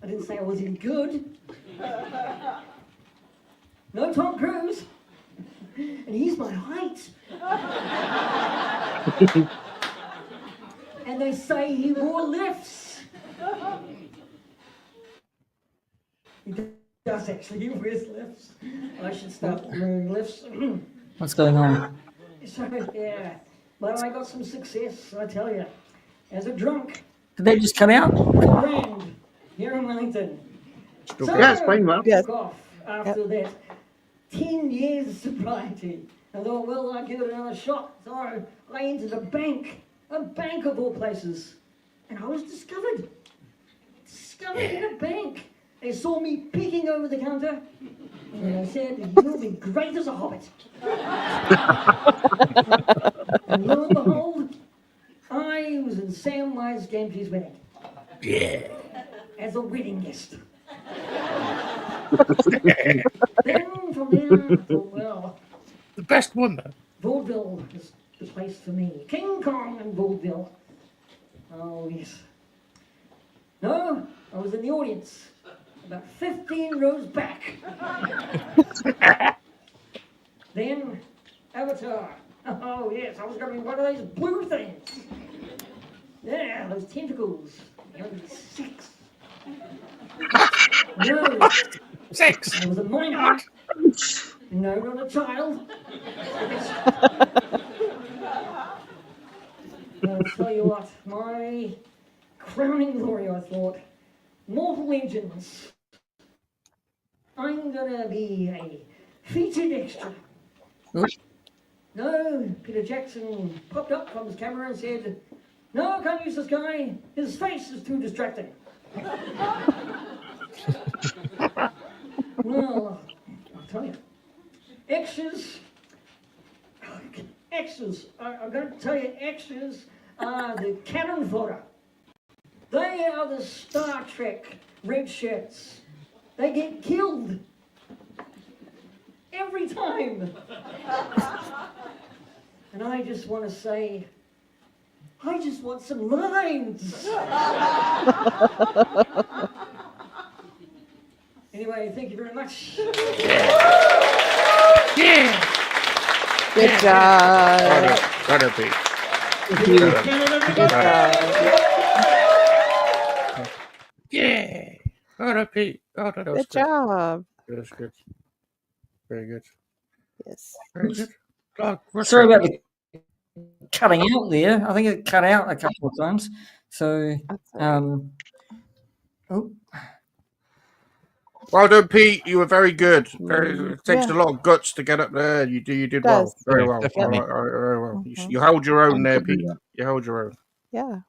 I didn't say I was any good. No Tom Cruise. And he's my height. And they say he wore lifts. He does actually, he wears lifts. I should start wearing lifts. What's going on? So, yeah. But I got some success, I tell you. As a drunk. Did they just come out? Grand, here in Wellington. So, Yeah, it's fine, well. took off after that 10 years sobriety. I thought, well, I'll give it another shot. So I entered a bank of all places. And I was discovered in a bank. They saw me peeking over the counter. And they said, you'll be great as a hobbit. And lo and behold, I was in Sam Wise Gamgee's wedding. Yeah. As a wedding guest. Then from there, I thought, well, The best one, though. vaudeville is the place for me. King Kong and vaudeville. Oh, yes. No, I was in the audience, about 15 rows back. Then, Avatar. Oh, yes, I was going to be one of those blue things. Yeah, those tentacles. There was 6. No. 6. I was a minor. No, not a child. I'll tell you what, my crowning glory, I thought, Mortal Engines. I'm gonna be a featured extra. No, Peter Jackson popped up from his camera and said, no, I can't use this guy. His face is too distracting. Well, I'll tell you. Extras, I'm going to tell you, extras are the cannon fodder. They are the Star Trek red shirts. They get killed every time. And I just want to say, I just want some lines. Anyway, thank you very much. Yeah. Good job. Better Pete. Thank you. Yeah. Better Pete. Oh, that was Good job. That was good. Very good. Yes. Very good. Oh, Sorry about the cutting out there. I think it cut out a couple of times. So, That's all right. Well done, Pete. You were very good. It takes Yeah. a lot of guts to get up there. You did It well. does. Very Yeah, well. definitely. Very well. Mhm. You held your own there, Thank you. Pete. You held your own. Yeah.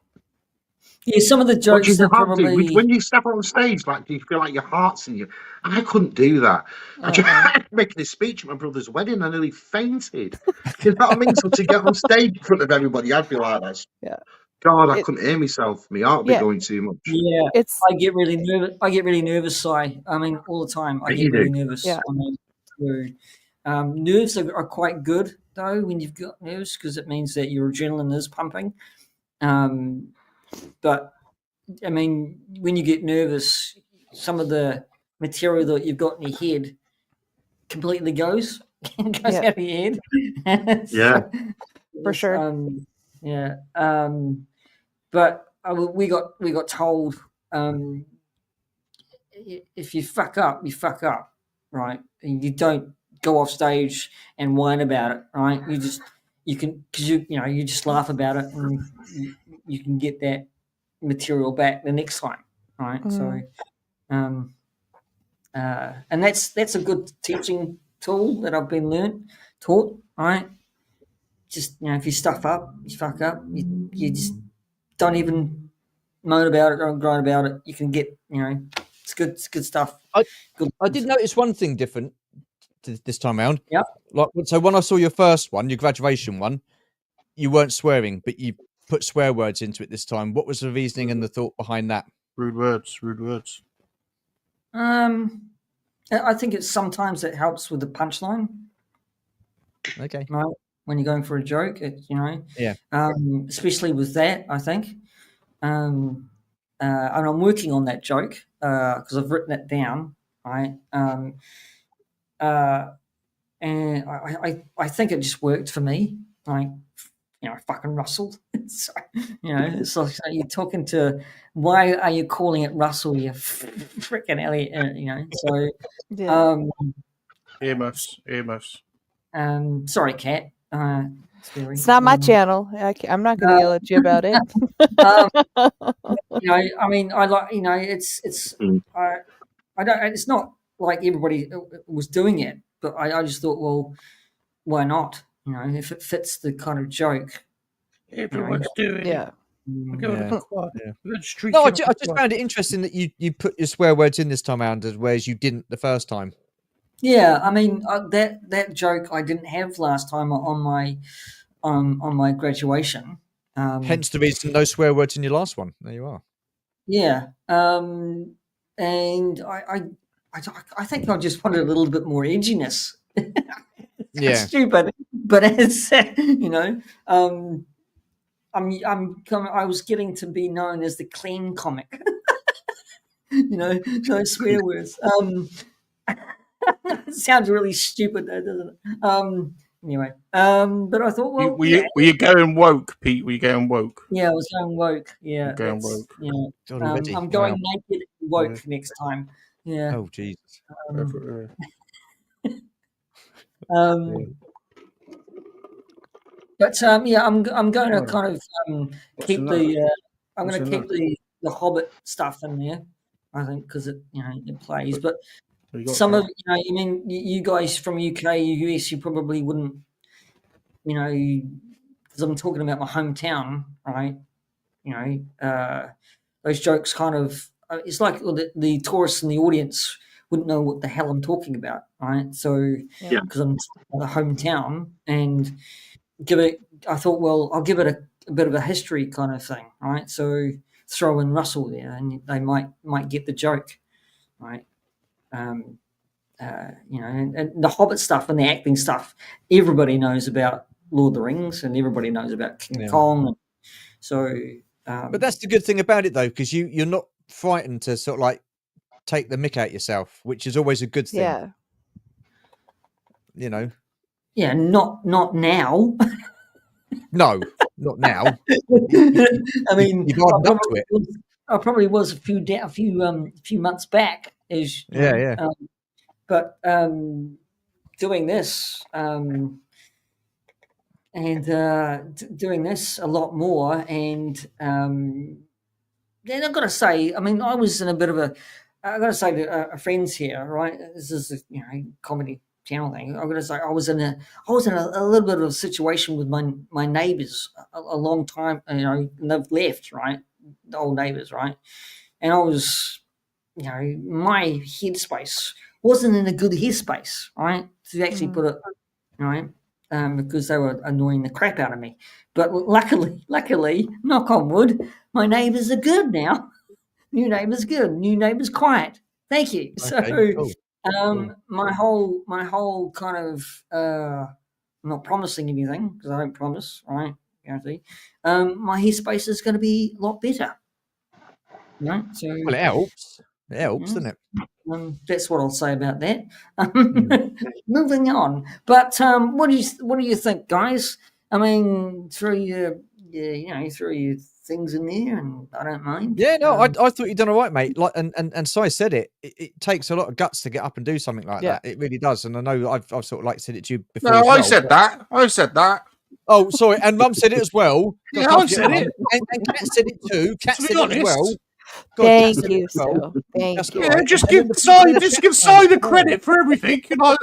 yeah, some of the What do jokes you that have to? probably. When you step on stage, like, do you feel like your heart's in you? I couldn't do that. I tried making a speech at my brother's wedding. I nearly fainted. You know what I mean? So to get on stage in front of everybody, I'd be like, "That's Yeah. God, I It- couldn't hear myself. My heart would be Yeah. going too much." Yeah, It's I get really nervous. Si. I mean, all the time. I Yeah, get you really do. nervous. Yeah. I mean, so, nerves are quite good though when you've got nerves because it means that your adrenaline is pumping. But I mean, when you get nervous, some of the material that you've got in your head completely goes Yeah. out of your head. Yeah. For sure. Yeah. But we got told if you fuck up, you fuck up, right? And you don't go off stage and whine about it, right? You can because you just laugh about it and you can get that material back the next time, right? Mhm. So, and that's a good teaching tool that I've been taught. Right, just if you stuff up, you fuck up. You just don't even moan about it, don't grind about it. You can get, it's good. It's good stuff. I did notice one thing different this time around. Yeah. Like, so when I saw your first one, your graduation one, you weren't swearing, but you put swear words into it this time. What was the reasoning and the thought behind that? Rude words. I think it's sometimes it helps with the punchline. Okay. Right. When you're going for a joke, Yeah. Especially with that, I think. And I'm working on that joke because I've written it down, right? And I think it just worked for me, like, fucking Russell. So, it's like you're talking to. Why are you calling it Russell? You freaking Elliot, So, Yeah. Earmuffs. Sorry, Kat. It's not my channel. I'm not going to yell at you about it. I mean, I like, it's I don't. It's not like everybody was doing it, but I just thought, well, why not? If it fits the kind of joke. Everyone's doing Yeah. it. We're going to quad. Yeah. We're going to street. No, I just found it interesting that you put your swear words in this time around, whereas you didn't the first time. Yeah, I mean that joke I didn't have last time on my graduation. Hence the reason no swear words in your last one. There you are. Yeah, and I think I just wanted a little bit more edginess. Yeah. Stupid, but it's I was getting to be known as the clean comic. No swear words. It sounds really stupid though, doesn't it? Anyway, but I thought, well, were you going woke, Pete? Were you going woke? Yeah, I was going woke. Yeah, going woke. Yeah, I'm going naked and woke next time. Yeah. Oh Jesus. But I'm going to kind of keep the I'm going to keep the Hobbit stuff in there. I think because it plays, but some of I mean you guys from UK, US, you probably wouldn't, because I'm talking about my hometown, right? Those jokes kind of it's like the tourists in the audience wouldn't know what the hell I'm talking about, right? So because I'm the hometown and I thought, well, I'll give it a bit of a history kind of thing, right? So throw in Russell there, and they might get the joke, right? And the Hobbit stuff and the acting stuff, everybody knows about Lord of the Rings, and everybody knows about King Kong. And so, but that's the good thing about it, though, because you're not frightened to sort of like take the mick out yourself, which is always a good thing. Yeah. Yeah, not now. No, not now. I mean, I probably was a few months back. But doing this and doing this a lot more, and then I've got to say, I mean, I was in a bit of a. I've got to say to friends here, right? This is a comedy channel thing. I've got to say, I was in a little bit of a situation with my neighbours a long time. And they've left, right? The old neighbours, right? And I was, my headspace wasn't in a good headspace, right? To actually put it, right? Because they were annoying the crap out of me. But luckily, knock on wood, my neighbours are good now. New neighbours good. New neighbours quiet. Thank you. Okay, so, cool. my whole kind of, I'm not promising anything because I don't promise, right? Guarantee. My headspace is going to be a lot better. Right? So, well, it helps. It helps, doesn't it? That's what I'll say about that. Moving on, but what do you think, guys? I mean, throw your things in there, and I don't mind. Yeah, no, I thought you'd done all right, mate. Like, and Si said it takes a lot of guts to get up and do something like that. It really does, and I know I've sort of like said it to you before. No, I said that. Oh, sorry, and Mum said it as well. Yeah, I said it. And Kat said it too. Kat said it as well. God, Thank that's you, the role. Stu. Thank That's you. all Yeah, right. just And give then the Si, people in just chat give room Si the as well. credit for everything. You know,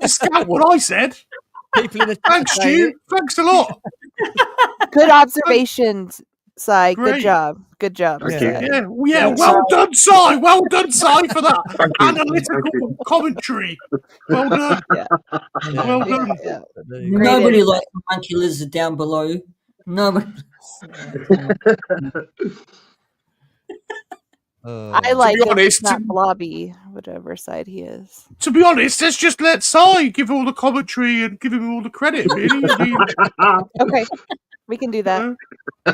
discount what I said. People in the chat Thanks, saying Stu. it. Thanks a lot. Good observations, Si. Good Great. job. Good job. Thank Si. you. Yeah, yeah. Thanks, Well Si. done, Si. Well done, Si, for that Thank you. analytical commentary. Well done. Yeah. Well Yeah. done. Yeah. There you go. Great Nobody insight. likes the monkey lizard down below. Nobody. I Oh. like be him. honest, He's not blobby, whatever side he is. To be honest, let's just let Si give all the commentary and give him all the credit. Really, I mean, Okay, we can do that.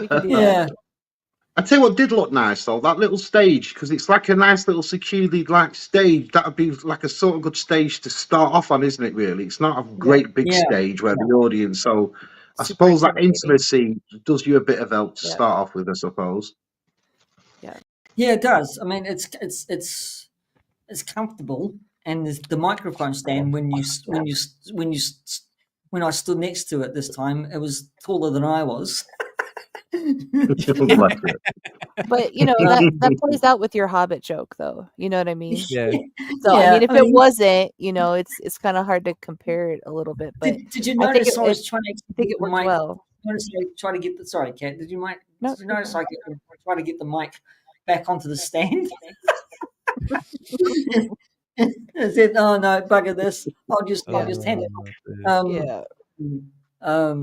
We can do that. Yeah. I tell you what did look nice though, that little stage, because it's like a nice little securely like stage. That would be like a sort of good stage to start off on, isn't it? Really, it's not a great big Yeah. stage where the audience. So I Super suppose that intimidating. intimacy does you a bit of help to Yeah. start off with. I suppose. Yeah, it does. I mean, it's comfortable, and there's the microphone stand when I stood next to it this time, it was taller than I was. Bless you. But you know that plays out with your Hobbit joke, though. You know what I mean? Yeah. So I Yeah, mean, if I it mean- wasn't, you know, it's kind of hard to compare it a little bit. But Did you I think notice I was it trying to I think get it the worked mic? well. Notice I try to get the sorry, Kat. Did you No, notice I try to get the mic back onto the stand? I said, "Oh no, bugger this! I'll just hand it." Oh,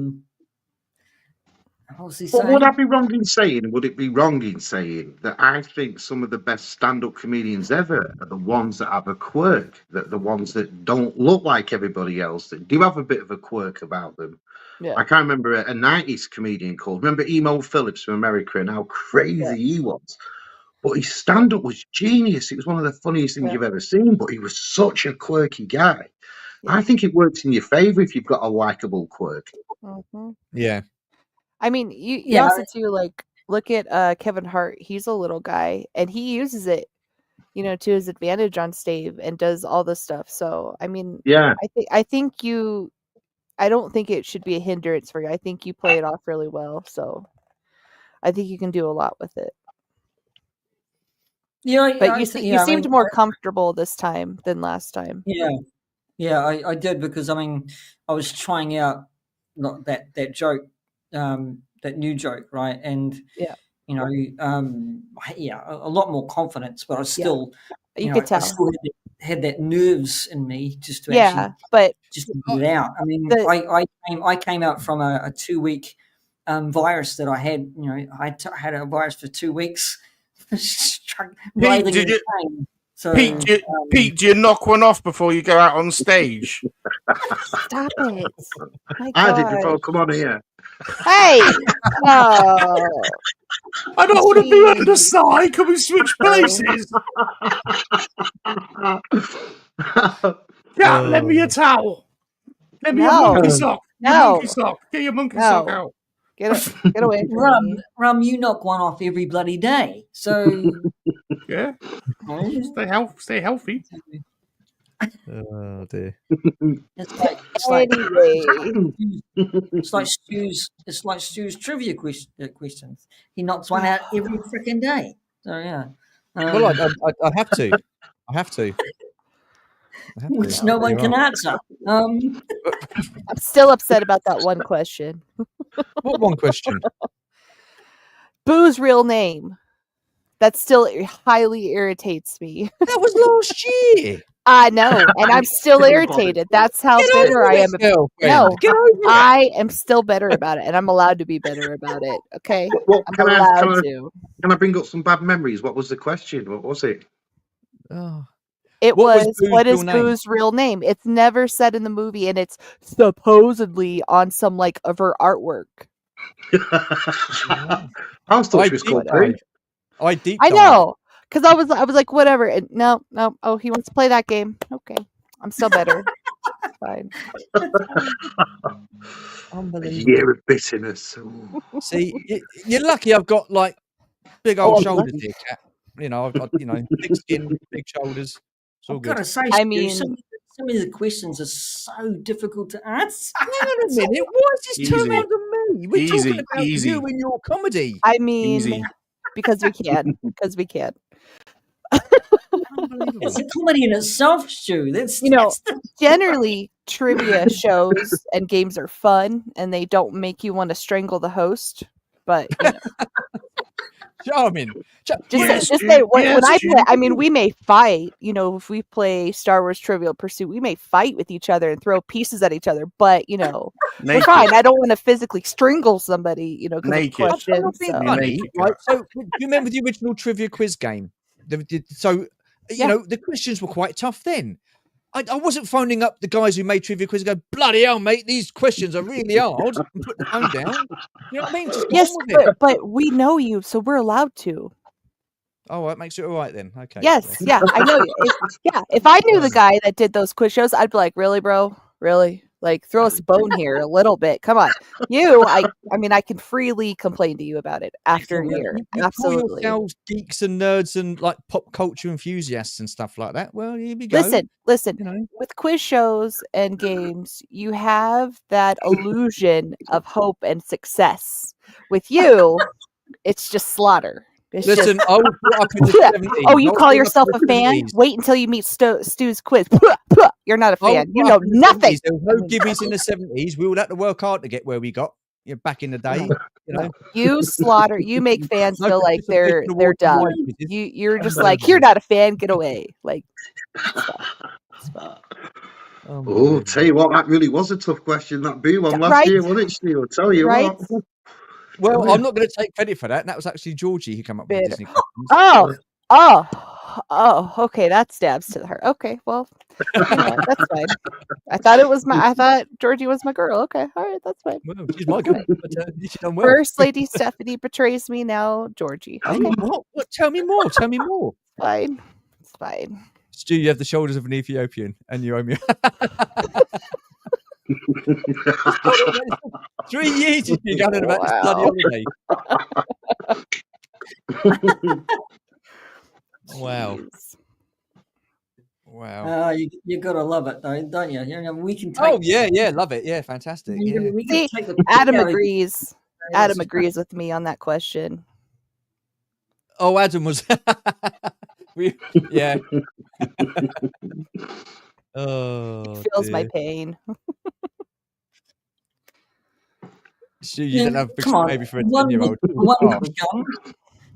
What was he But saying? would I be wrong in saying? Would it be wrong in saying that I think some of the best stand-up comedians ever are the ones that have a quirk, that the ones that don't look like everybody else, that do have a bit of a quirk about them. Yeah. I can't remember a 90s comedian called. Remember Emo Phillips from America and how crazy he was. But his stand-up was genius. It was one of the funniest things Yeah. you've ever seen. But he was such a quirky guy. Yeah. I think it works in your favor if you've got a likable quirk. Mhm. yeah. I mean, you Yeah. also too like look at Kevin Hart. He's a little guy, and he uses it, you know, to his advantage on stage and does all this stuff. So I mean, Yeah. I think you. I don't think it should be a hindrance for you. I think you play it off really well. So I think you can do a lot with it. Yeah, But I you think- you yeah, I seemed mean, more comfortable this time than last time. Yeah, I did because I mean I was trying out that joke, that new joke, right? And Yeah. you know, a lot more confidence, but I still, You could I tell. still had that nerves in me just to Yeah, actually but just to get it out. I mean, I came out from a 2-week virus that I had. You know, I had a virus for 2 weeks, writhing in pain. So, Pete, do you knock one off before you go out on stage? stop it. My I did God. before I come on here. Hey! Oh. I don't want to be Jeez. under side. Can we switch places? Yeah, lend me a towel. Lend me a No. monkey sock. Your No. monkey sock. Get your monkey sock No. out. Get away from me. Rum, you knock one off every bloody day. So, Yeah. Stay healthy. Oh dear. It's like Anyway. It's like Stu's trivia questions. He knocks one out every freaking day. So yeah. Well, I have to. I have to. Which no one can answer. I'm still upset about that one question. What one question? Boo's real name. That still highly irritates me. That was last year. I know, and I'm still irritated. That's how bitter I am. No, I am still bitter about it, and I'm allowed to be bitter about it. Okay, I'm allowed to. Can I bring up some bad memories? What was the question? What was it? Oh. It What was what is Boo's real name? It's never said in the movie, and it's supposedly on some like of her artwork. I was thought she was called Pooh. I know, because I was like, whatever. And no. Oh, he wants to play that game. Okay, I'm still better. Fine. A year of bitterness. See, you're lucky. I've got like big old shoulders here, Kat. You know, I've got big skin, big shoulders. It's all I've good. got to say, I Stu, mean, some of the questions are so difficult to answer. Hang on a minute. Why is this turned on to me? We're talking about you and your comedy. I mean, because we can. Because we can. Unbelievable. It's a comedy in itself, Stu. That's Generally, trivia shows and games are fun, and they don't make you want to strangle the host. But Charming. just say when I play. I mean, we may fight. If we play Star Wars Trivial Pursuit, we may fight with each other and throw pieces at each other. But we're fine. I don't want to physically strangle somebody. Because of questions. Funny, right? So, do you remember the original trivia quiz game? The questions were quite tough then. I wasn't phoning up the guys who made trivia quiz and go, bloody hell, mate, these questions are really hard, and put the phone down. You know what I mean? Just yes, but we know you, so we're allowed to. Oh, that makes it all right then. Okay. Yes, yeah, I know you. If I knew the guy that did those quiz shows, I'd be like, really, bro? Really? Like, throw us a bone here a little bit. Come on. I mean, I can freely complain to you about it after a year. You Absolutely. call yourselves geeks and nerds and like pop culture enthusiasts and stuff like that. Well, here we go. Listen. With quiz shows and games, you have that illusion of hope and success. With you, it's just slaughter. Listen, I was brought up in the 70s. Oh, you call yourself a fan? Wait until you meet Stu's quiz. You're not a fan. You know nothing. There was no gibbies in the 70s. We all had to work hard to get where we got. Back in the day, You slaughter. You make fans feel like they're dumb. You're just like, you're not a fan. Get away. Like. Tell you what, that really was a tough question. That B one last year, wasn't it, Stu? I'll tell you what. Well, I'm not going to take credit for that. That was actually Georgie who came up with Disney questions. Okay, that stabs to the heart. Okay, well, that's fine. I thought Georgie was my girl. Okay, all right, that's fine. Well, she's my girl. But, she's done well. First Lady Stephanie betrays me. Now Georgie. Okay. What? Tell me more. Fine. It's fine. Stu, you have the shoulders of an Ethiopian, and you owe me. 3 years you've been going about this bloody holiday. Wow. You gotta love it, though, don't you? We can take. Oh yeah, love it. Yeah, fantastic. We can take Adam agrees. Adam agrees with me on that question. Oh, Adam was. Yeah. Oh, he feels my pain. So you didn't have maybe for a 10-year-old. The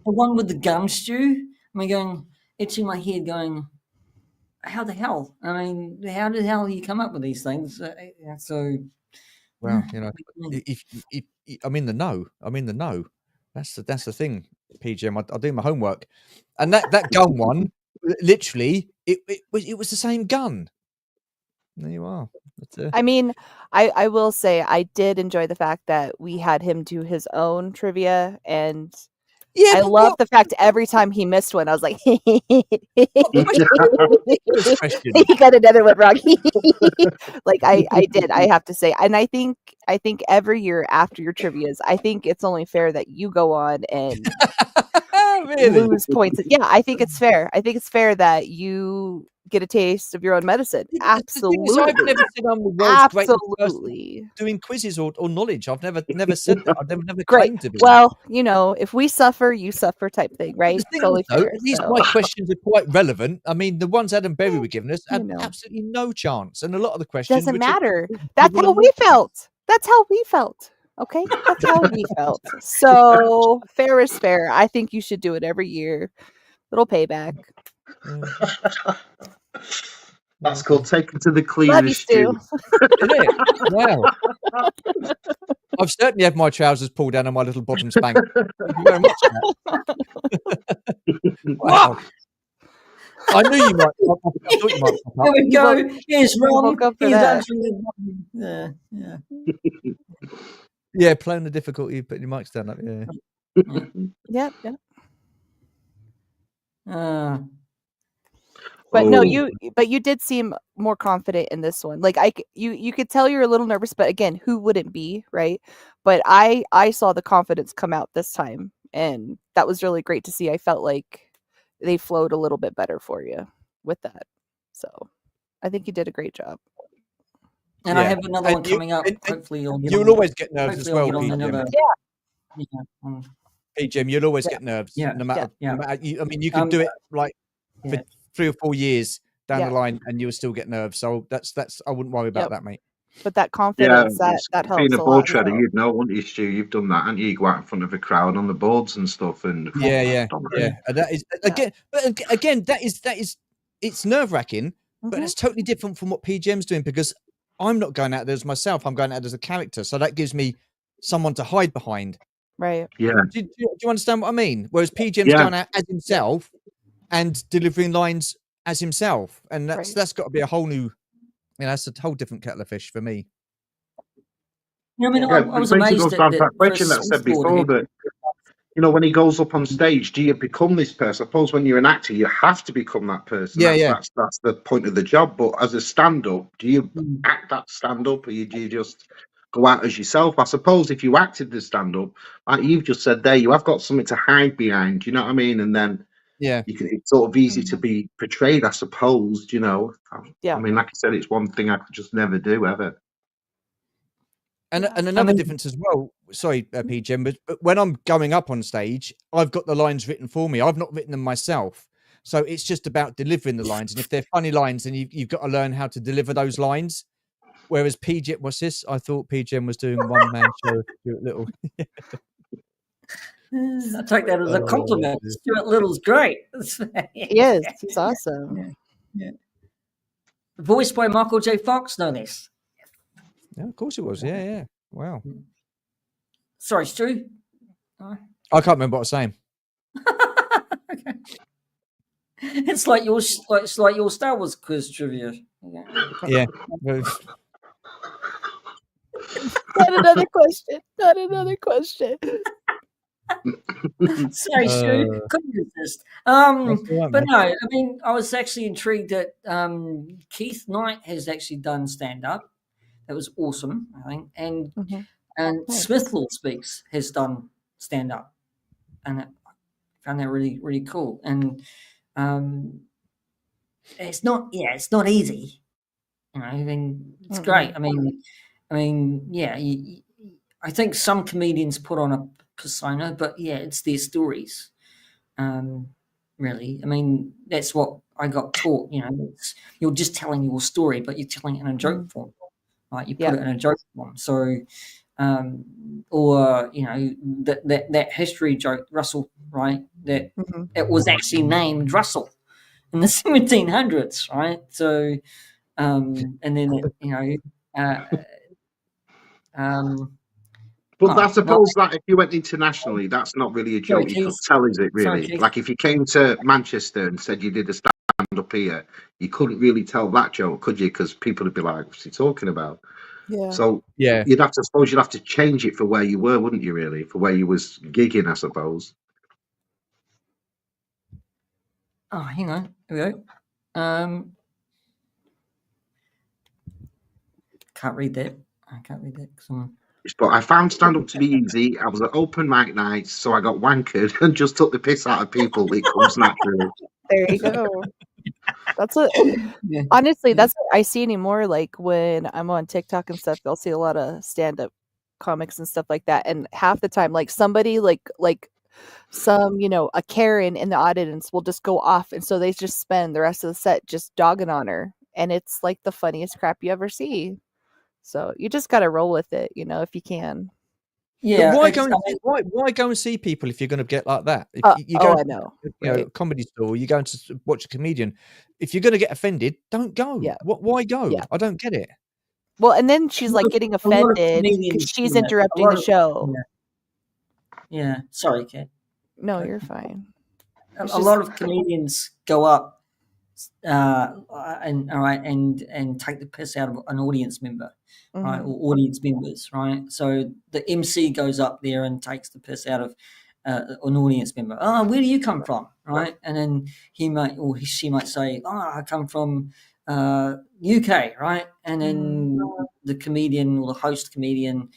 one with the gun, Stu. I mean, going, it's in my head going, how the hell? I mean, how the hell you come up with these things? Well, if I'm in the know. That's the thing, P.G.M. I do my homework, and that gun one, literally, it was the same gun. There you are. I mean, I will say I did enjoy the fact that we had him do his own trivia, and I love the fact every time he missed one, I was like, he got another one wrong. Like I did, I have to say, and I think every year after your trivias, I think it's only fair that you go on and lose points. Yeah, I think it's fair. I think it's fair that you get a taste of your own medicine. Absolutely. I've never said I'm the world's greatest person doing quizzes or knowledge. I've never said that. I've never claimed to be. Well, if we suffer, you suffer type thing, right? These my questions are quite relevant. I mean, the ones Adam Berry were giving us had absolutely no chance. And a lot of the questions doesn't matter. That's how we felt. Okay? That's how we felt. So fair is fair. I think you should do it every year. Little payback. That's called taken to the cleaners. Love you, Stu. Isn't it? Wow. I've certainly had my trousers pulled down and my little bottom spanked. Thank you very much. Wow. I knew you might. I thought you might. Here we go. Here's Ron. He's actually. Yeah. Yeah, playing the difficulty, putting your mic stand up. Yeah. Yep. But no, you did seem more confident in this one. Like you could tell you're a little nervous, but again, who wouldn't be, right? But I saw the confidence come out this time, and that was really great to see. I felt like they flowed a little bit better for you with that. So I think you did a great job. And I have another one coming up. Hopefully, you'll always get nervous as well. Yeah. P.G.M, you'll always Yeah. get nerves, Yeah. no matter. Yeah. No matter I mean, you could do it like for Yeah. 3 or 4 years down Yeah. the line, and you'll still get nerves. So that's. I wouldn't worry about Yep. that, mate. But that Yeah, confidence that being helps a a board lot. trader, So. you'd know, wouldn't you, Stu? You've done that, haven't you? You go out in front of a crowd on the boards and stuff, and Yeah. Yeah. And that is again, but again, that is it's nerve wracking, but Mhm. it's totally different from what PGM's doing because I'm not going out there as myself. I'm going out as a character, so that gives me someone to hide behind. Right. Yeah, Do you understand what I mean? Whereas PGM's Yeah. going out as himself and delivering lines as himself, and Right. that's got to be a whole new, that's a whole different kettle of fish for me. I mean, yeah. I was It basically amazed goes at back to that that question that I Chris said Hemsworth before, had- that when he goes up on stage, do you become this person? I suppose when you're an actor, you have to become that person. Yeah, That's the point of the job. But as a stand-up, do you Mm. act that stand-up, or do you just go out as yourself? I suppose if you acted the stand-up, like you've just said there, you have got something to hide behind. You know what I mean? And then yeah. it's sort of easy to be portrayed, I suppose. Yeah. I mean, like I said, it's one thing I could just never do ever. And Yeah. and another mean- difference as well. Sorry, PGM, but when I'm going up on stage, I've got the lines written for me. I've not written them myself, so it's just about delivering the lines. And if they're funny lines, then you've got to learn how to deliver those lines. Whereas PGM, what's this? I thought PGM was doing one man show. Stuart Little. I take that as a Oh, compliment. dear. Stuart Little's great. He is. He's awesome. Voiced by Michael J. Fox, no less. Yeah, of course it was. Yeah. Wow. Sorry, Stu. I can't remember what I was saying. Okay. It's like your Star Wars quiz trivia. Yeah. Not another question. Not another question. Sorry, Stu. Couldn't resist. That's all right, But mate. no, I mean, I was actually intrigued that Keith Knight has actually done stand up. That was awesome, I think. And Mhm. Nice. Smith Law Speaks has done stand up, and I found that really, really cool. And it's not easy. I mean, it's great. I mean, yeah. I think some comedians put on a persona, but yeah, it's their stories. Really, I mean, that's what I got taught. You're just telling your story, but you're telling it in a joke form, right? You put it in a joke form. So, or that history joke, Russell, right? That Mhm. it was actually named Russell in the 1700s, right? So, and then But I oh, suppose that if you went internationally, that's not really a Sorry, joke you could Keith. tell, is it? Sorry, Really, Keith. like if you came to Manchester and said you did a stand up here, you couldn't really tell that joke, could you? Because people would be like, "What's he talking about?" Yeah. So Yeah. you'd have to change it for where you were, wouldn't you? Really, for where you was gigging, I suppose. Oh, hang on. Here we go. Can't read that. I can't read that. 'Cause I'm- But I found stand up to be easy. I was at open mic nights, so I got wankered and just took the piss out of people. It comes naturally. There you go. That's what. Yeah. Honestly, Yeah. that's what I see anymore. Like when I'm on TikTok and stuff, I'll see a lot of stand-up comics and stuff like that. And half the time, like somebody like some a Karen in the audience will just go off, and so they just spend the rest of the set just dogging on her, and it's like the funniest crap you ever see. So you just got to roll with it, if you can. Yeah. But why it's- go and why go and see people if you're going to get like that? If you oh, go, I know. a comedy store, you go to watch a comedian. If you're going to get offended, don't go. Yeah. Why go? Yeah. I don't get it. Well, and then she's like getting a lot of offended because comedians she's do that. interrupting the show. Yeah. Sorry, Kate. No, you're fine. It's A lot of comedians go up and take the piss out of an audience member, right, Mhm. or audience members, right? So the MC goes up there and takes the piss out of an audience member. Oh, where do you come from, right? And then he might or she might say, "Oh, I come from UK," right? And then the comedian or the host comedian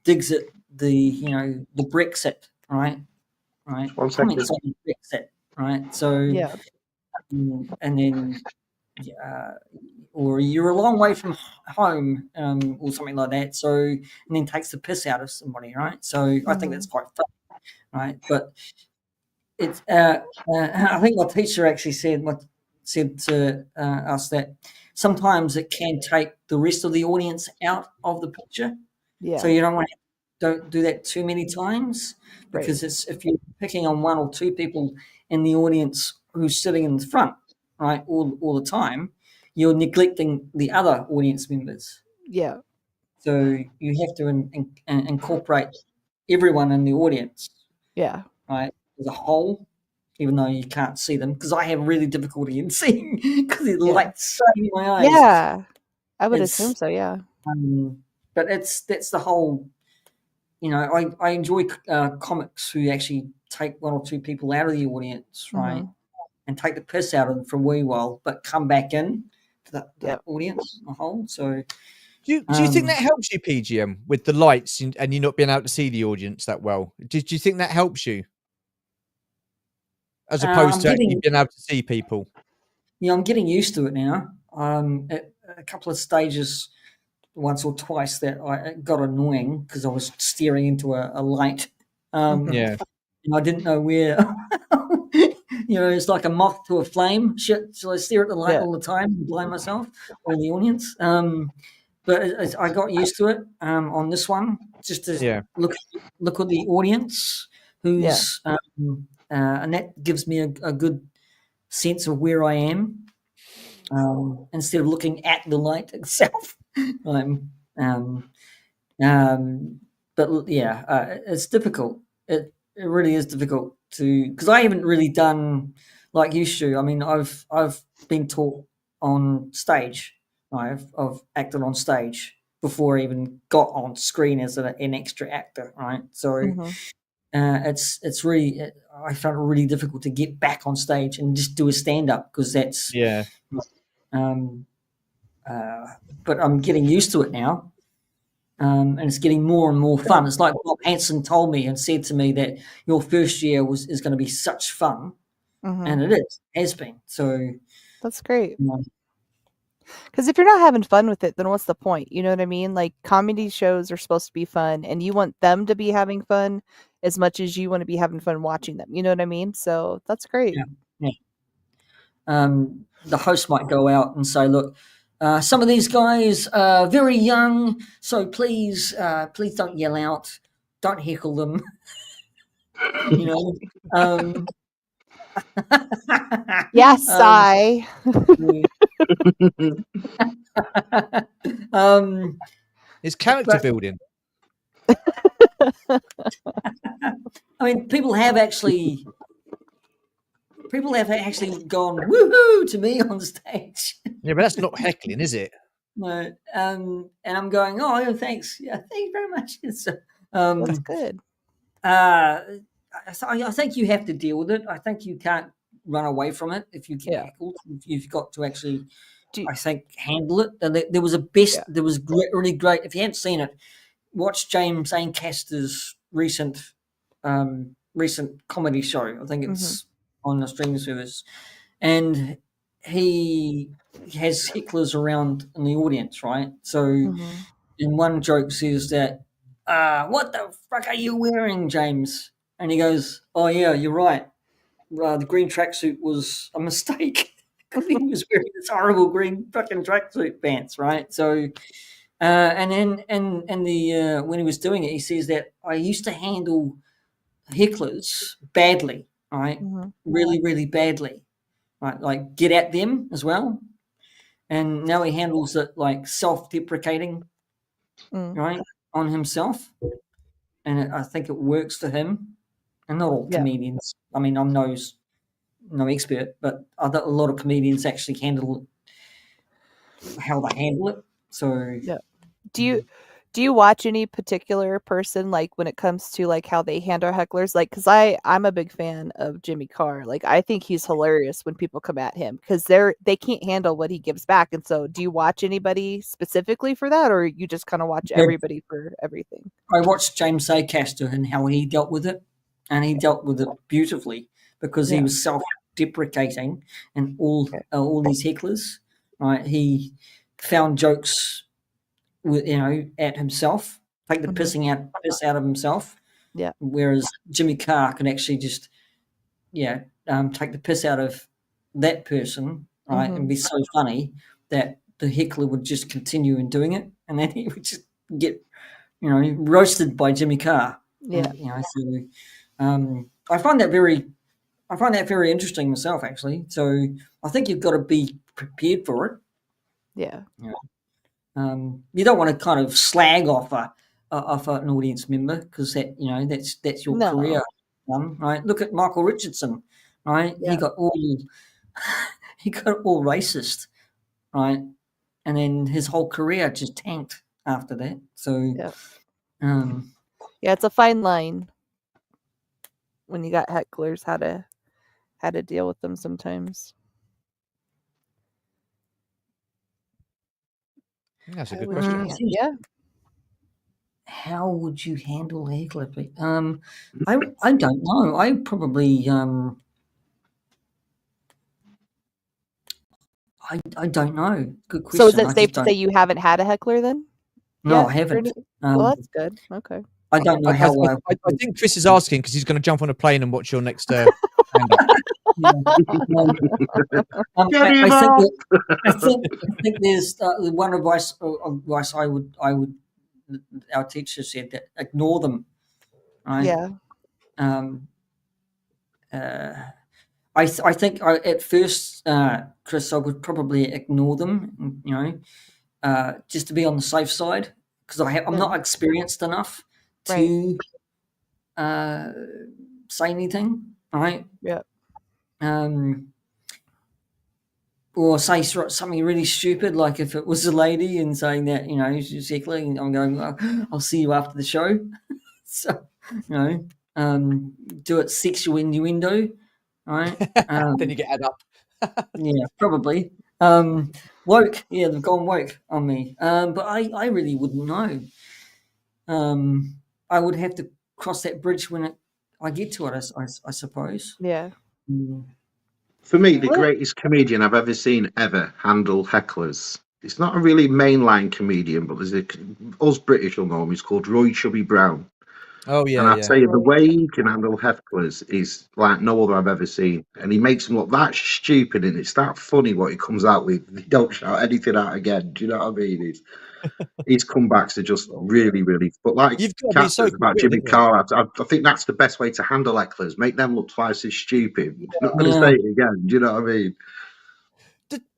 digs at the Brexit, right? Right, One second. comments on Brexit, right? So Yeah. and then or you're a long way from home, or something like that. So and then takes the piss out of somebody, right? So I think that's quite funny. right? But it's I think my teacher actually said to us that sometimes it can take the rest of the audience out of the picture. Yeah. So you don't do that too many times, because it's if you're picking on one or two people in the audience who's sitting in the front, right, all the time, you're neglecting the other audience members. Yeah. So you have to incorporate everyone in the audience, Yeah. right, as a whole, even though you can't see them, because I have really difficulty in seeing because the Yeah. light's shining in my eyes. Yeah. I would It's, assume so. Yeah. But that's the whole. You know, I enjoy comics who actually take one or two people out of the audience, right, and take the piss out of them for a wee while, but come back in to the audience on a whole. So, do you think that helps you, PGM, with the lights and you not being able to see the audience that well? Do you think that helps you, as opposed to actually being able to see people? Yeah, I'm getting used to it now. At a couple of stages, once or twice, that I got annoying because I was staring into a light. Yeah. And I didn't know where. It's like a moth to a flame. Shit, so I stare at the light all the time and blind myself or the audience. But I got used to it on this one, just to look at the audience who's, and that gives me a good sense of where I am, instead of looking at the light itself. But yeah, it's difficult. It really is difficult because I haven't really done like you, Stu. I mean, I've been taught on stage. I've acted on stage before I even got on screen as an extra actor, right? So it's really I found it really difficult to get back on stage and just do a stand up because that's but I'm getting used to it now. And it's getting more and more fun. It's like Bob Hansen told me and said to me that your first year is going to be such fun, and it has been. So that's great. Because if you're not having fun with it, then what's the point? You know what I mean? Like, comedy shows are supposed to be fun, and you want them to be having fun as much as you want to be having fun watching them. You know what I mean? So that's great. Yeah. The host might go out and say, "Look, some of these guys are very young, so please don't yell out, don't heckle them." Yes, I. It's character building. I mean, people have actually gone woohoo to me on stage. Yeah, but that's not heckling, is it? No, and I'm going, oh, yeah, thanks. Yeah, thank you very much. That's good. I think you have to deal with it. I think you can't run away from it if you get heckled. You've got to actually, I think, handle it. And there was there was really great. If you haven't seen it, watch James Ancaster's recent comedy show. I think it's on the streaming service, and he has hecklers around in the audience, right? So, in one joke says that, "What the fuck are you wearing, James?" And he goes, "Oh yeah, you're right. The green tracksuit was a mistake." He was wearing this horrible green fucking tracksuit pants, right? So. And then and the when he was doing it, he says that I used to handle hecklers badly, right? Really, really badly, right? Like get at them as well. And now he handles it like self-deprecating, right, on himself. And I think it works for him. And not all comedians. I mean, I'm no expert, but a lot of comedians actually handle how they handle it. So do you watch any particular person, like, when it comes to like how they handle hecklers? Like, because I'm a big fan of Jimmy Carr. Like, I think he's hilarious when people come at him because they can't handle what he gives back. And so, do you watch anybody specifically for that, or you just kind of watch everybody for everything? I watched James Acaster and how he dealt with it, and he dealt with it beautifully because he was self-deprecating and all these hecklers. Right, he found jokes with at himself, take the piss out of himself, Yeah. Whereas Jimmy Carr can actually just, take the piss out of that person, right, and be so funny that the heckler would just continue in doing it, and then he would just get, roasted by Jimmy Carr. Yeah. And, I find that very interesting myself, actually. So I think you've got to be prepared for it. Yeah. You don't want to kind of slag off an audience member, because that's your No. career, right? Look at Michael Richardson, right? Yeah. He got all racist, right? And then his whole career just tanked after that. So, yeah, it's a fine line when you got hecklers, how to deal with them sometimes. That's a good question. Yeah. How would you handle a heckler? I don't know. I probably I don't know. Good question. So is it safe to say you haven't had a heckler then? No, Yeah, I haven't. Well, that's good. Okay. I don't know how. I think Chris is asking because he's going to jump on a plane and watch your next stand-up. I think there's one advice I would our teacher said that ignore them, right? Yeah. I think at first, Chris, I would probably ignore them, just to be on the safe side, because I'm not experienced enough to say anything, right? Yeah. Or say something really stupid, like if it was a lady and saying that, she's heckling, I'm going, well, I'll see you after the show. So, do it sexual innuendo, right? Then you get add up. Yeah, probably. Woke, they've gone woke on me. But I really wouldn't know. I would have to cross that bridge when I get to it, I suppose. Yeah. For me, the greatest comedian I've ever seen handle hecklers. It's not a really mainline comedian, but there's us British will know him. He's called Roy Chubby Brown. Oh yeah, and I tell you, the way he can handle hecklers is like no other I've ever seen, and he makes them look that stupid, and it's that funny what he comes out with. He don't shout anything out again. Do you know what I mean? His comebacks are just really, really. But like Kat says about Jimmy Carr, I think that's the best way to handle hecklers. Make them look twice as stupid. Not going to say it again. Do you know what I mean?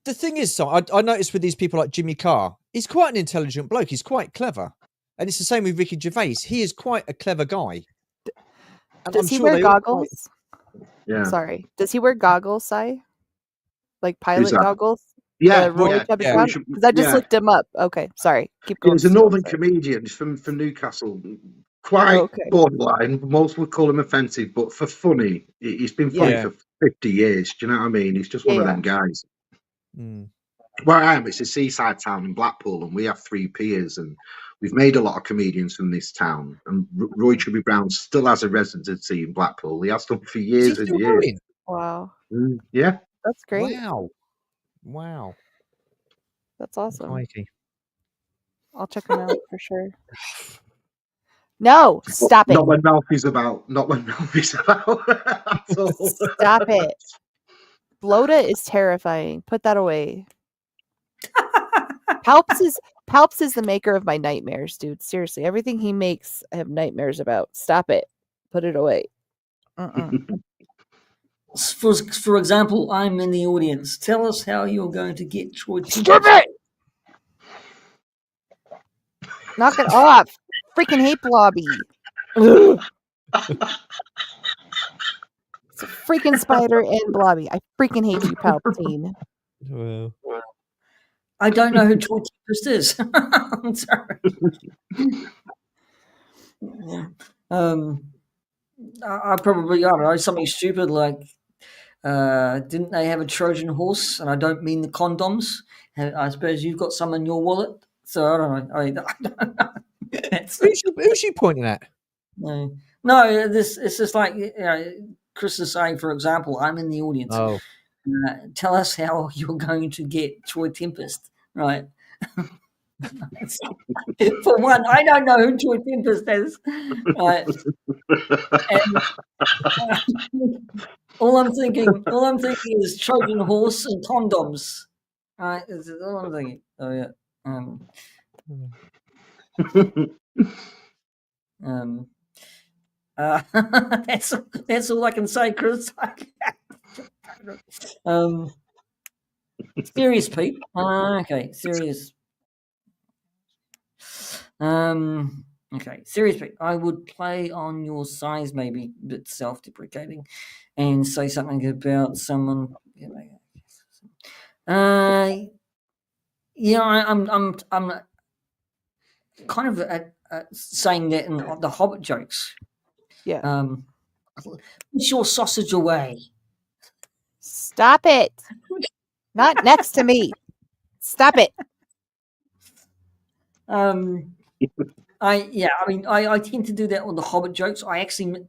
The thing is, so I noticed with these people like Jimmy Carr, he's quite an intelligent bloke. He's quite clever. And it's the same with Ricky Gervais. He is quite a clever guy. And Does he wear goggles? Yeah. Sorry. Does he wear goggles, Si? Like pilot goggles? Yeah. Because I just looked him up. Okay. Sorry. Keep going. He's a northern comedian. He's from Newcastle. Quite borderline. Most would call him offensive, but for funny, he's been funny for 50 years. Do you know what I mean? He's just one of them guys. Where I am, it's a seaside town in Blackpool, and we have 3 piers, and we've made a lot of comedians from this town. And Roy Chubby Brown still has a residency in Blackpool. He has done for years and years. Wow. Yeah. That's great. Wow. That's awesome. Mikey. I'll check him out for sure. No, stop it. Not when Malfi's about. Not when Malfi's about. Stop it. Bloda is terrifying. Put that away. Palps is the maker of my nightmares, dude. Seriously, everything he makes, I have nightmares about. Stop it. Put it away. For example, I'm in the audience. Tell us how you're going to get Troy. Stop it! Knock it off. Freaking hate Blobby. It's a freaking spider and Blobby. I freaking hate you, Palpatine. Well. I don't know who Troy Tempest is. I'm sorry. I probably, I don't know, something stupid like, didn't they have a Trojan horse? And I don't mean the condoms. I suppose you've got some in your wallet. So I don't know. I don't know. Who's she pointing at? No, it's just like, Chris is saying, for example, I'm in the audience. Oh. Tell us how you're going to get Troy Tempest, right? For one, I don't know who Troy Tempest is. Right. And all I'm thinking is Trojan horse and condoms. Right, that's all I'm thinking. Oh yeah. That's all I can say, Chris. Serious Pete. Okay, serious. Okay, serious Pete. I would play on your size, maybe a bit self-deprecating, and say something about someone. Yeah, I'm kind of saying that in the Hobbit jokes. Yeah. Push your sausage away. Stop it. Not next to me. Stop it. I tend to do that on the Hobbit jokes. I actually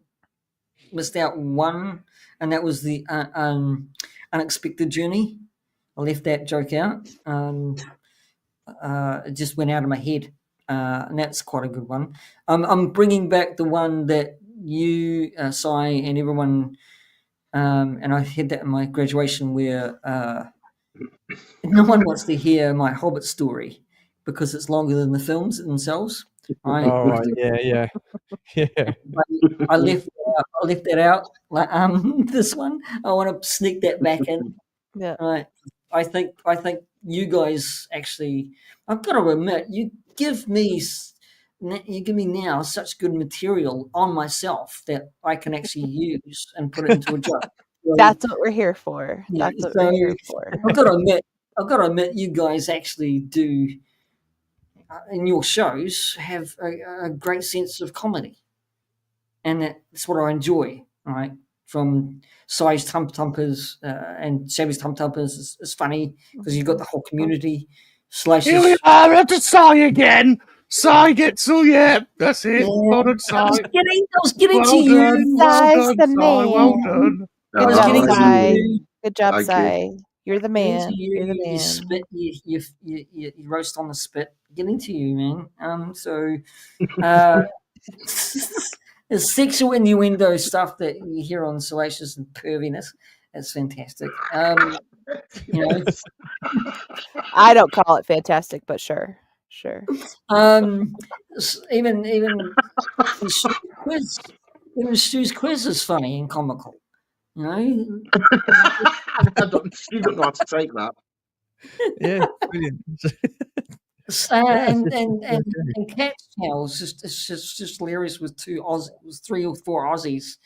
missed out one, and that was the unexpected journey. I left that joke out. It just went out of my head, and that's quite a good one. I'm bringing back the one that you, Sai, and everyone, and I had that in my graduation where no one wants to hear my Hobbit story because it's longer than the films themselves. I left that out. Like this one, I want to sneak that back in. Yeah. Right. I think you guys actually. I've got to admit, you give me now such good material on myself that I can actually use and put it into a joke. So, That's what we're here for. yeah, That's what so we're here for. I've got to admit, you guys actually do in your shows have a great sense of comedy, and that's what I enjoy. Right, from Sai's Tump Tumpers and Shabby's Tump Tumpers is funny because you've got the whole community. Slices. Here we are at the Sai again. Sai gets that's it. Well done, Sai. I was getting to you. Sai's the Sai. Well man. done. Good was job, getting to Sai. you. Good job, Thank you. Sai. You're the Getting man. to you, You're the you man. spit, you roast on the spit. Getting to you, man. So, the sexual innuendo stuff that you hear on Salacious and Perviness, that's fantastic. You know, I don't call it fantastic, but sure. even Stu's quiz is funny and comical. You know, You don't know how to take that. Yeah, brilliant. and Cat's Tail is just hilarious with three or four Aussies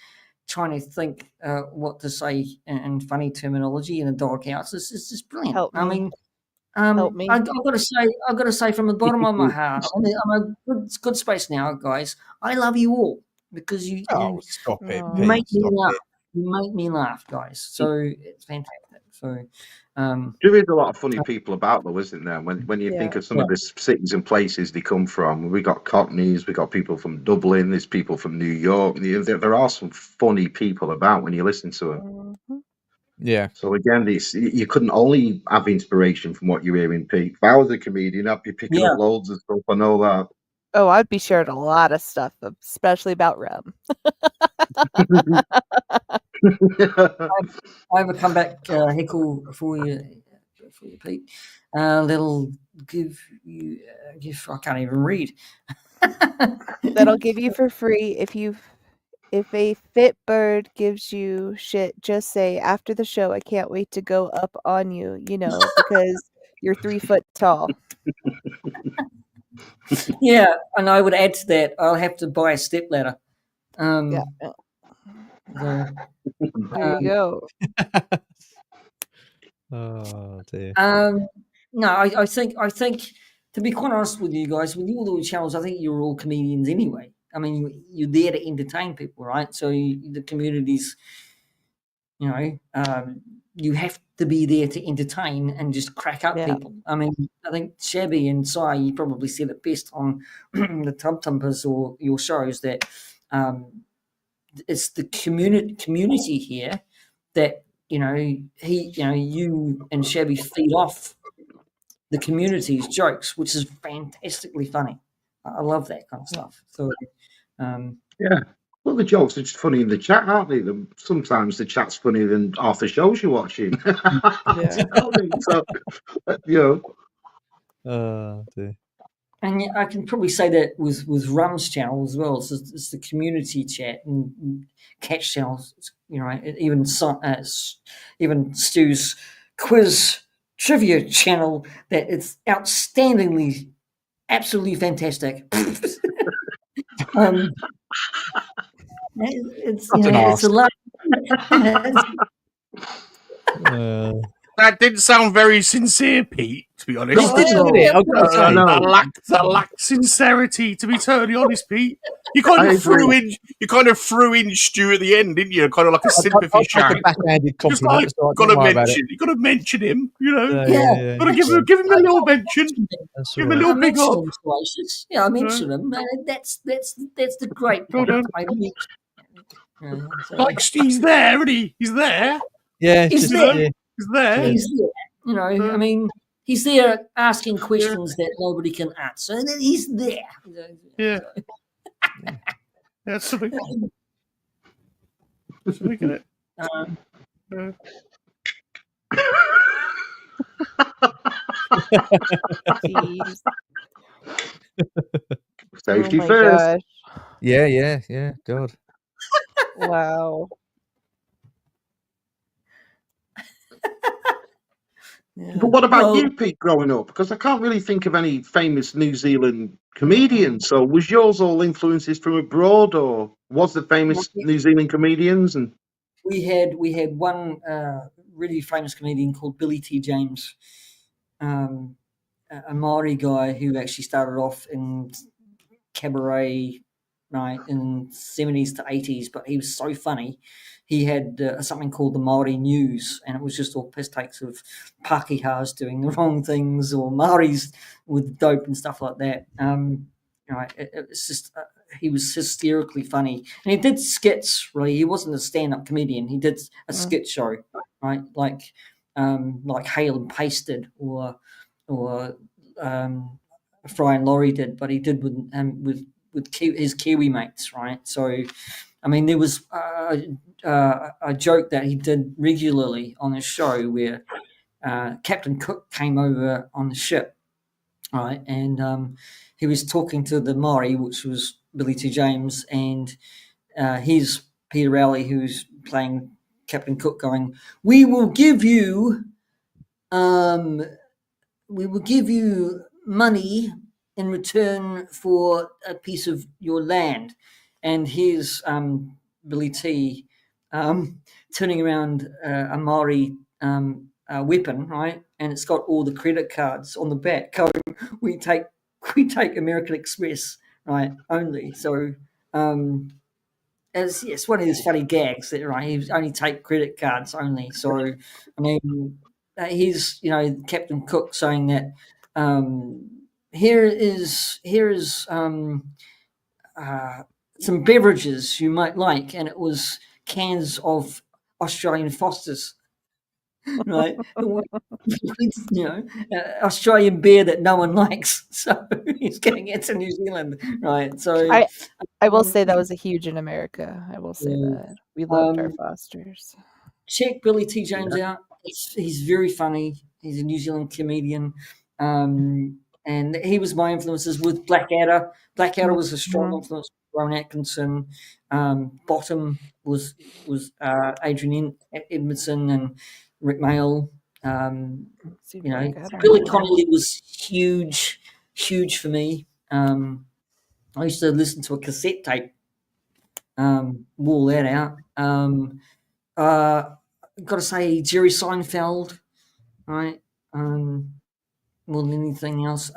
trying to think what to say in funny terminology in a doghouse. It's just brilliant. Help me. I mean, Help me. I've got to say from the bottom of my heart, I'm a good space now, guys. I love you all because you Stop it, Oh. Pete. make me Stop laugh. it. You make me laugh, guys. So it's fantastic. So, There is a lot of funny people about, though, isn't there? When you think Yeah. of some of the cities and places they come from, we got Cockneys, we got people from Dublin, there's people from New York. There are some funny people about when you listen to them. Mhm. Yeah. So again, you couldn't only have inspiration from what you're hearing, Pete. If I was a comedian, I'd be picking up loads of stuff. I know that. Oh, I'd be sharing a lot of stuff, especially about rum. I have a comeback heckle for you, Pete. That'll give you. I can't even read. That'll give you for free if a fit bird gives you shit, just say after the show, I can't wait to go up on you, because you're 3 foot tall. Yeah, and I would add to that. I'll have to buy a stepladder. Yeah. So, There you go. Oh dear. no, I think to be quite honest with you guys, with all the channels, I think you're all comedians anyway. I mean, you're there to entertain people, right? So the communities, you have to be there to entertain and just crack up Yeah. people. I mean, I think Shabby and Sai, you probably said it best on the Tub Tumpers or your shows that it's the community here that you and Shabby feed off the community's jokes, which is fantastically funny. I love that kind of stuff. So, Yeah. Well, the jokes are just funny in the chat, aren't they? Sometimes the chat's funnier than half the shows you're watching. Yeah. So, you know. Dear. and yeah, I can probably say that with Rum's channel as well. It's the community chat and catch channels. You know, even Stu's quiz trivia channel. That it's outstandingly, absolutely fantastic. It's What an it's a lot. That didn't sound very sincere, Pete, to be honest. It didn't, did it? I've got to say. That lacked sincerity, to be totally honest, Pete. You kind of threw in Stu at the end, didn't you? Kind of like a sympathy I'll take shout. a backhanded Just compliment. like, So don't worry about it. you got to mention him, you know. Yeah. Got to give him a little mention. That's Give all him a right. little big up. I mentioned him. That's the great point. I mentioned. Like he's there, isn't he? He's there. Yeah, He's just, there. yeah. He's there. He's there. You know, I mean, he's there asking questions that nobody can answer, and then he's there. Yeah. That's something. Something in it. Jeez. Safety Oh my first. gosh. Yeah. God. Wow. But what about you, Pete, growing up? Because I can't really think of any famous New Zealand comedians. So was yours all influences from abroad, or was the famous New Zealand comedians? And we had one really famous comedian called Billy T. James, a Maori guy who actually started off in cabaret, right, in 70s to 80s, but he was so funny. He had something called the Maori News, and it was just all piss takes of Pākehās doing the wrong things or Maoris with dope and stuff like that. It's just he was hysterically funny, and he did skits. Really, he wasn't a stand-up comedian. He did a skit show, right, like Hale and Pasted or Fry and Laurie did, but he did with his Kiwi mates, right? So, I mean, there was a joke that he did regularly on his show where Captain Cook came over on the ship, right, and he was talking to the Maori, which was Billy T. James, and here's Peter Rowley, who's playing Captain Cook, going, "We will give you money in return for a piece of your land." And here's Billy T turning around a Maori weapon, right? And it's got all the credit cards on the back going, we take American Express, right, only. So it's one of these funny gags that, right, he only take credit cards only. So, I mean, he's, Captain Cook saying that here is some beverages you might like, and it was cans of Australian Fosters, right? Australian beer that no one likes, so he's getting it to New Zealand, right? So I will say that was a huge in America. I will say that we loved our Fosters. Check Billy T. James out. He's very funny. He's a New Zealand comedian. And he was my influences with Blackadder. Blackadder was a strong influence. Rowan Atkinson. Bottom was Adrian Edmondson and Rick Mail. Billy Connolly was huge for me. I used to listen to a cassette tape. Wall that out. Got to say, Jerry Seinfeld, right? More than anything else.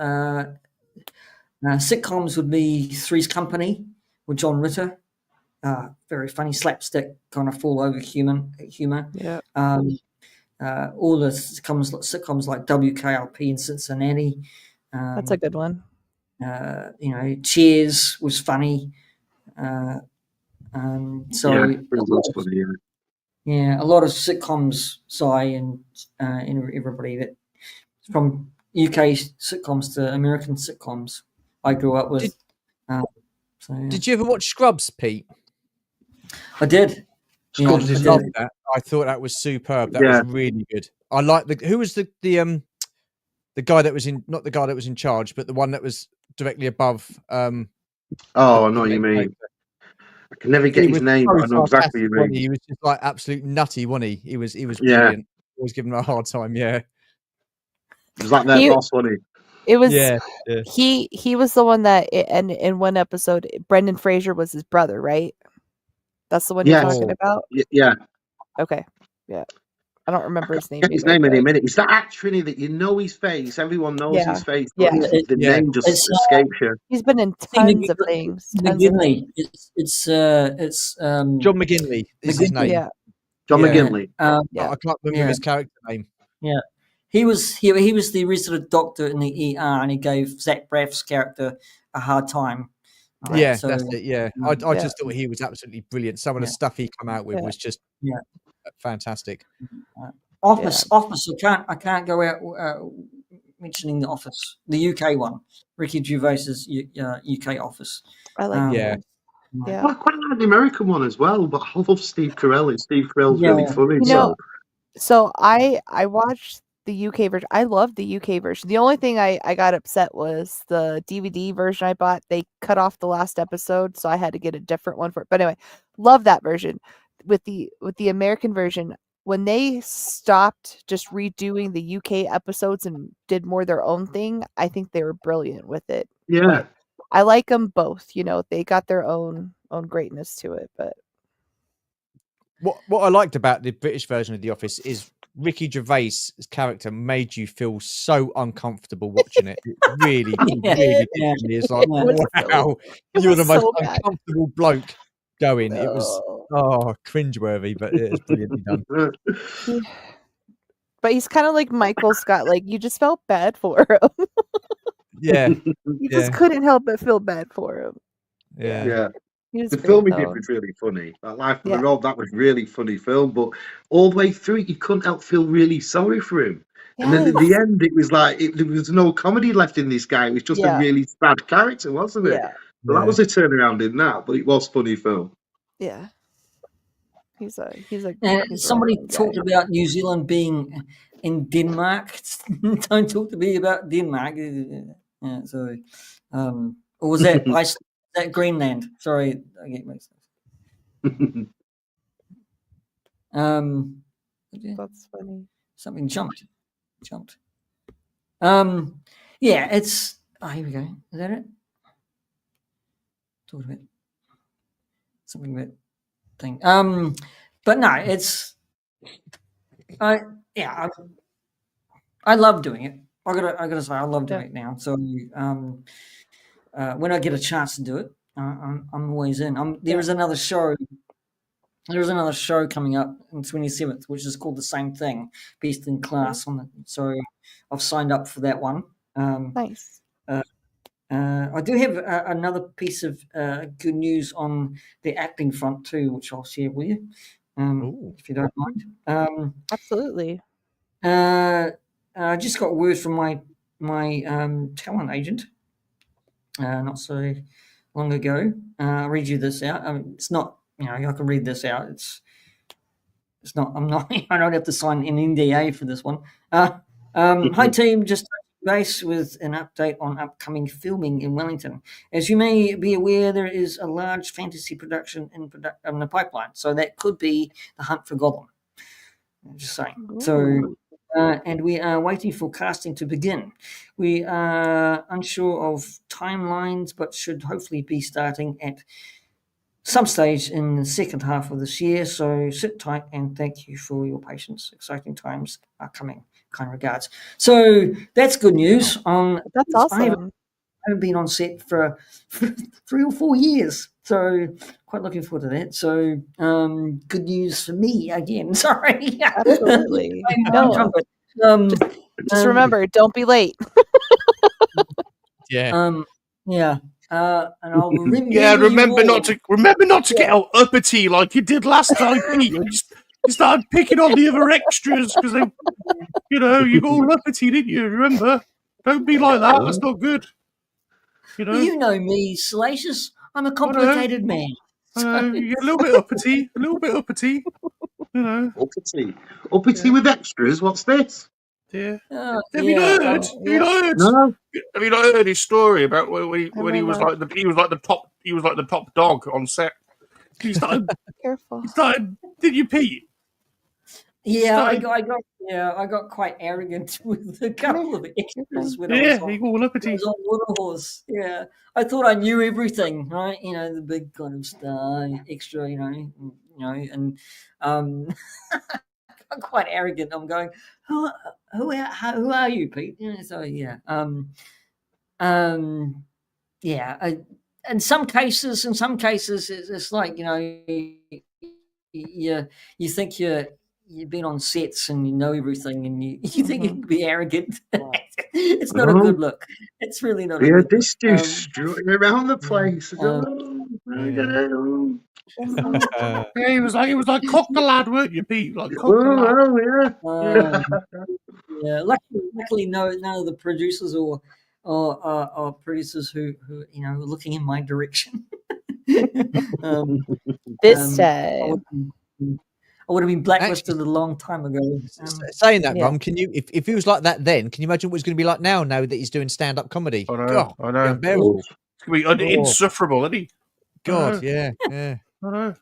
Sitcoms would be Three's Company with John Ritter. Very funny slapstick, kind of fall over humor. Yeah. All the sitcoms like WKRP in Cincinnati. That's a good one. Cheers was funny. A lot of sitcoms, and everybody that from UK sitcoms to American sitcoms I grew up with. So, yeah. Did you ever watch Scrubs, Pete? I did. Scrubs I is did. Loved that. I thought that was superb. That was really good. I like who was the guy that was in, not the guy that was in charge, but the one that was directly above. I know what you mean. I can never get his name, but I know exactly what you mean. He was just like absolute nutty, wasn't he? He was brilliant. Always giving him a hard time. Yeah, it was like that boss, wasn't he? It was. Yeah. He was the one that in one episode, Brendan Fraser was his brother, right? That's the one you're talking about. Yeah. Okay. Yeah. I don't remember his name. Get his name in a minute. It's that actor in it that you know his face. Everyone knows his face. But the name just escapes you. He's been in tons of things. McGinley. It's John McGinley is his name. Yeah. John McGinley. I can't remember his character name. Yeah. He was the resident doctor in the ER, and he gave Zach Braff's character a hard time. Right? Yeah, so, that's it. Yeah, I just thought he was absolutely brilliant. Some of the stuff he come out with was just fantastic. Office. I can't go out mentioning the Office, the UK one, Ricky Gervais's UK Office. I like I quite like the American one as well, but I love Steve Carell. Steve Carell's really funny. So I watched the UK version. I love the UK version. The only thing I got upset was the DVD version I bought. They cut off the last episode, so I had to get a different one for it. But anyway, love that version. With the American version, when they stopped just redoing the UK episodes and did more their own thing, I think they were brilliant with it. Yeah. But I like them both. You know, they got their own greatness to it. But what I liked about the British version of The Office is Ricky Gervais' character made you feel so uncomfortable watching it. It really, really did. It's like, wow, you're the most uncomfortable bloke going. It was cringeworthy, but it was brilliantly done. But he's kind of like Michael Scott. Like, you just felt bad for him. You just couldn't help but feel bad for him. Yeah. The film he did was really funny. That Life on the Road, that was really funny film. But all the way through it, you couldn't help feel really sorry for him. And then at the end, it was like there was no comedy left in this guy. It was just a really bad character, wasn't it? So that was a turnaround in that, but it was funny film. Yeah. He's somebody talked about New Zealand being in Denmark. Don't talk to me about Denmark. Yeah, sorry. Or was that Iceland? That Greenland. Sorry, I get mixed up. That's funny. Something jumped. Yeah, it's. Here we go. Is that it? Talk about something about thing. But no, it's. I love doing it. I gotta say, I love doing it now. So when I get a chance to do it, I'm always in. There is another show. There's another show coming up on 27th, which is called the same thing, Beast in Class. So I've signed up for that one. Nice. I do have another piece of good news on the acting front too, which I'll share with you, if you don't mind. Absolutely. I just got word from my talent agent not so long ago. I'll read you this out. It's not, I can read this out. It's not. I don't have to sign an NDA for this one. Hi team, just base with an update on upcoming filming in Wellington. As you may be aware, there is a large fantasy production in the pipeline, so that could be The Hunt for Gollum. I'm just saying. Ooh. So, and we are waiting for casting to begin. We are unsure of timelines, but should hopefully be starting at some stage in the second half of this year. So sit tight and thank you for your patience. Exciting times are coming. Kind regards. So that's good news. That's awesome. I haven't been on set for 3 or 4 years, so quite looking forward to that. So good news for me again. Sorry. Absolutely. Just remember, don't be late. Yeah. Yeah. And I'll remember not to get all uppity like you did last time, Pete. You started picking on the other extras because they, you got all uppity, didn't you? Remember? Don't be like that. That's not good. You know. You know me, Salacious. I'm a complicated man. You get a little bit uppity. You know. Uppity with extras. What's this? Yeah. Oh, Have you not heard? No. Have you not heard his story about when he was remember. like the top dog on set? He started. Careful. Did you, Pete? Yeah, I Started- got quite arrogant with a couple of extras when I Yeah, was he got all I uppity. was on Water Horse. Yeah, I thought I knew everything, right? You know, the big kind of star extra. And I'm quite arrogant. I'm going, who are you, Pete? You know, so yeah, yeah. In some cases, it's like you think you've been on sets and you know everything, and you think you can be arrogant. It's not a good look. It's really not a Yeah, good this look. dude's strutting around the place. Yeah, he was like cock the lad, weren't you, Pete? Like cock the lad. Yeah. Luckily, none of the producers or producers who are looking in my direction. This I time. would have been blacklisted a long time ago. Saying that, yeah. Rum, can you, if he was like that then, can you imagine what he's going to be like now that he's doing stand-up comedy? I know. God, I know. unbearable. It's gonna be insufferable, isn't he? God, yeah. I know.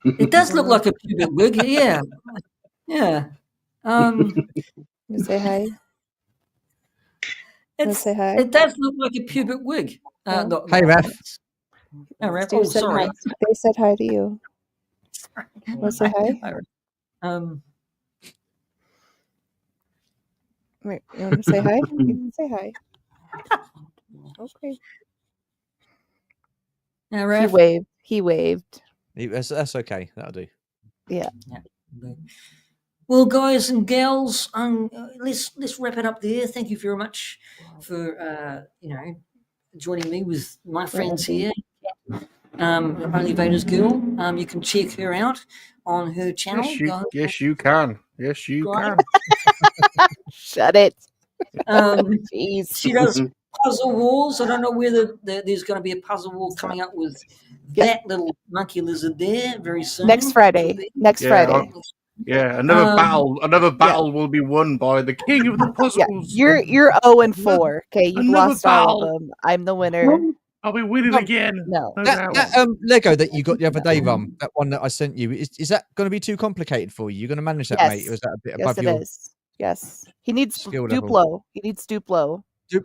It does look like a pubic wig, yeah. Yeah. You say hi. Say hi. It does look like a pubic wig. Yeah. Hey, Raph. Oh, Raph. They Oh, said sorry. hi. They said hi to you. Want to say hi? Wait, you want to say hi? You can say hi. Okay. Now, He Raph. waved. He waved. That's okay. That'll do. Yeah. Well, guys and gals, let's wrap it up there. Thank you very much for joining me with my friends here. Only Vader's Girl. You can check her out on her channel. Yes, you can. Yes, you can. Shut it. Jeez. She does puzzle wars. I don't know whether there's going to be a puzzle war coming up with that little monkey lizard there very soon. Next Friday. Friday. Yeah, another battle will be won by the king of the puzzles. Yeah, you're 0-4. Okay, you've lost all of them. I'm the winner. I'll be winning again. No. That Lego that you got the other day, Rum, that one that I sent you, is that going to be too complicated for you? You're going to manage that, mate? Or is that a bit above your... Yes. He needs skill Duplo. level? He needs Duplo. Yeah,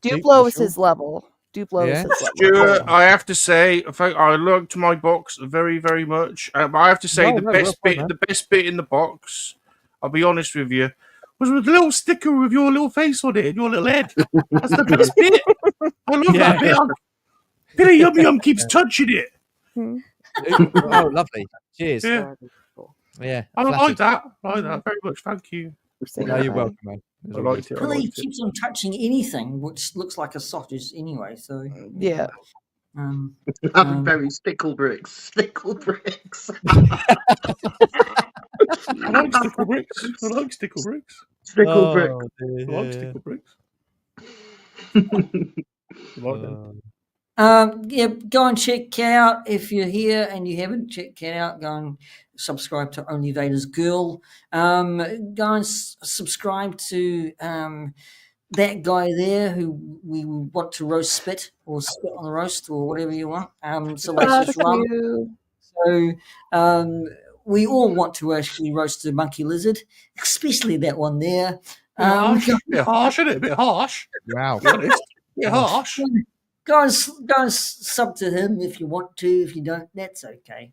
Duplo is his level. Duplo is his level. Stuart, I have to say, I looked my box very, very much. I have to say the best bit in the box, I'll be honest with you, was with the little sticker with your little face on it and your little head. That's the best bit. I love that bit. Billy Yum Yum keeps touching it. Oh, lovely. Cheers. Yeah. I like that. Very much. Thank you. No, you're welcome, man. I liked it. Billy keeps on touching anything which looks like a sausage anyway. So yeah. I'm very stickle bricks. I like stickle bricks. I like stickle bricks. Stickle bricks. I like stickle bricks. Like them. Yeah, go and check out if you're here and you haven't checked it out. Go and subscribe to Only Vader's Girl. Go and subscribe to that guy there who we want to roast spit or spit on the roast or whatever you want. Salacious Rum. So we all want to actually roast the monkey lizard, especially that one there. A bit harsh, isn't it? A bit harsh. Wow. To be honest. A bit harsh. Go and sub to him if you want to. If you don't, that's okay.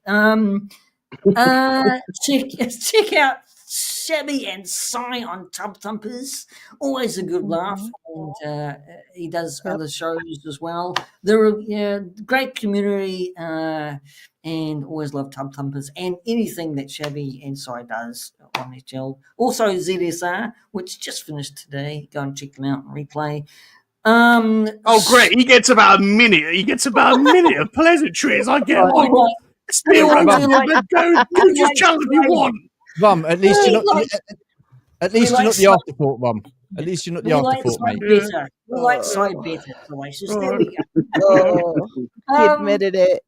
Check out Shabby and Cy on Tub Thumpers. Always a good laugh, and he does other shows as well. They're a great community, and always love Tub Thumpers and anything that Shabby and Cy does on their channel. Also ZSR, which just finished today. Go and check them out and replay. Great! He gets about a minute of pleasantries. I get like Rum, at least you're not the afterthought, Rum. At least you're not the We like afterthought, side mate. better. We like side better, Delicious. There we go. Oh, he admitted it.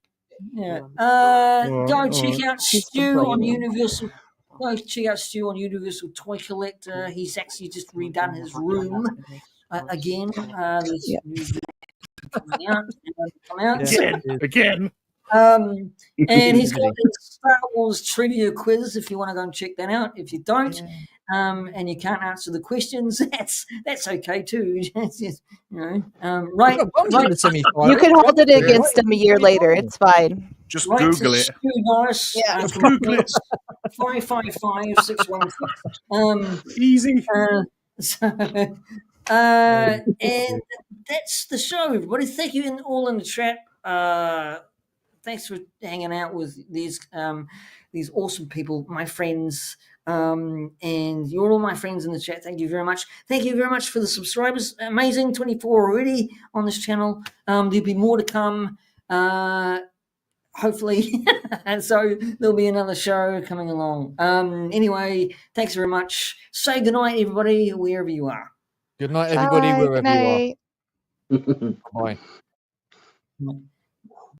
Yeah. Alright, Go check out He's Stu on complaining. Universal. Go check out Stu on Universal Toy Collector. He's actually just redone his room again. There's Yeah. new coming out. Come out. Yeah. Again. And he's got his Star Wars trivia quiz if you want to go and check that out. If you don't, and you can't answer the questions, that's okay too. It's just, right. We've got Bums in the semi-final. You can hold it against him a year later. It's fine. Just Right Google to it. Stu Norris. Yeah. Just Google it. 555-616. Easy. And that's the show, everybody. Thank you all in the chat. Thanks for hanging out with these awesome people, my friends. And you're all my friends in the chat. Thank you very much. Thank you very much for the subscribers. Amazing, 24 already on this channel. There'll be more to come. Hopefully. And so there'll be another show coming along. Anyway, thanks very much. Say goodnight, everybody, wherever you are. Good night, everybody, Bye, wherever good you are. night. Bye.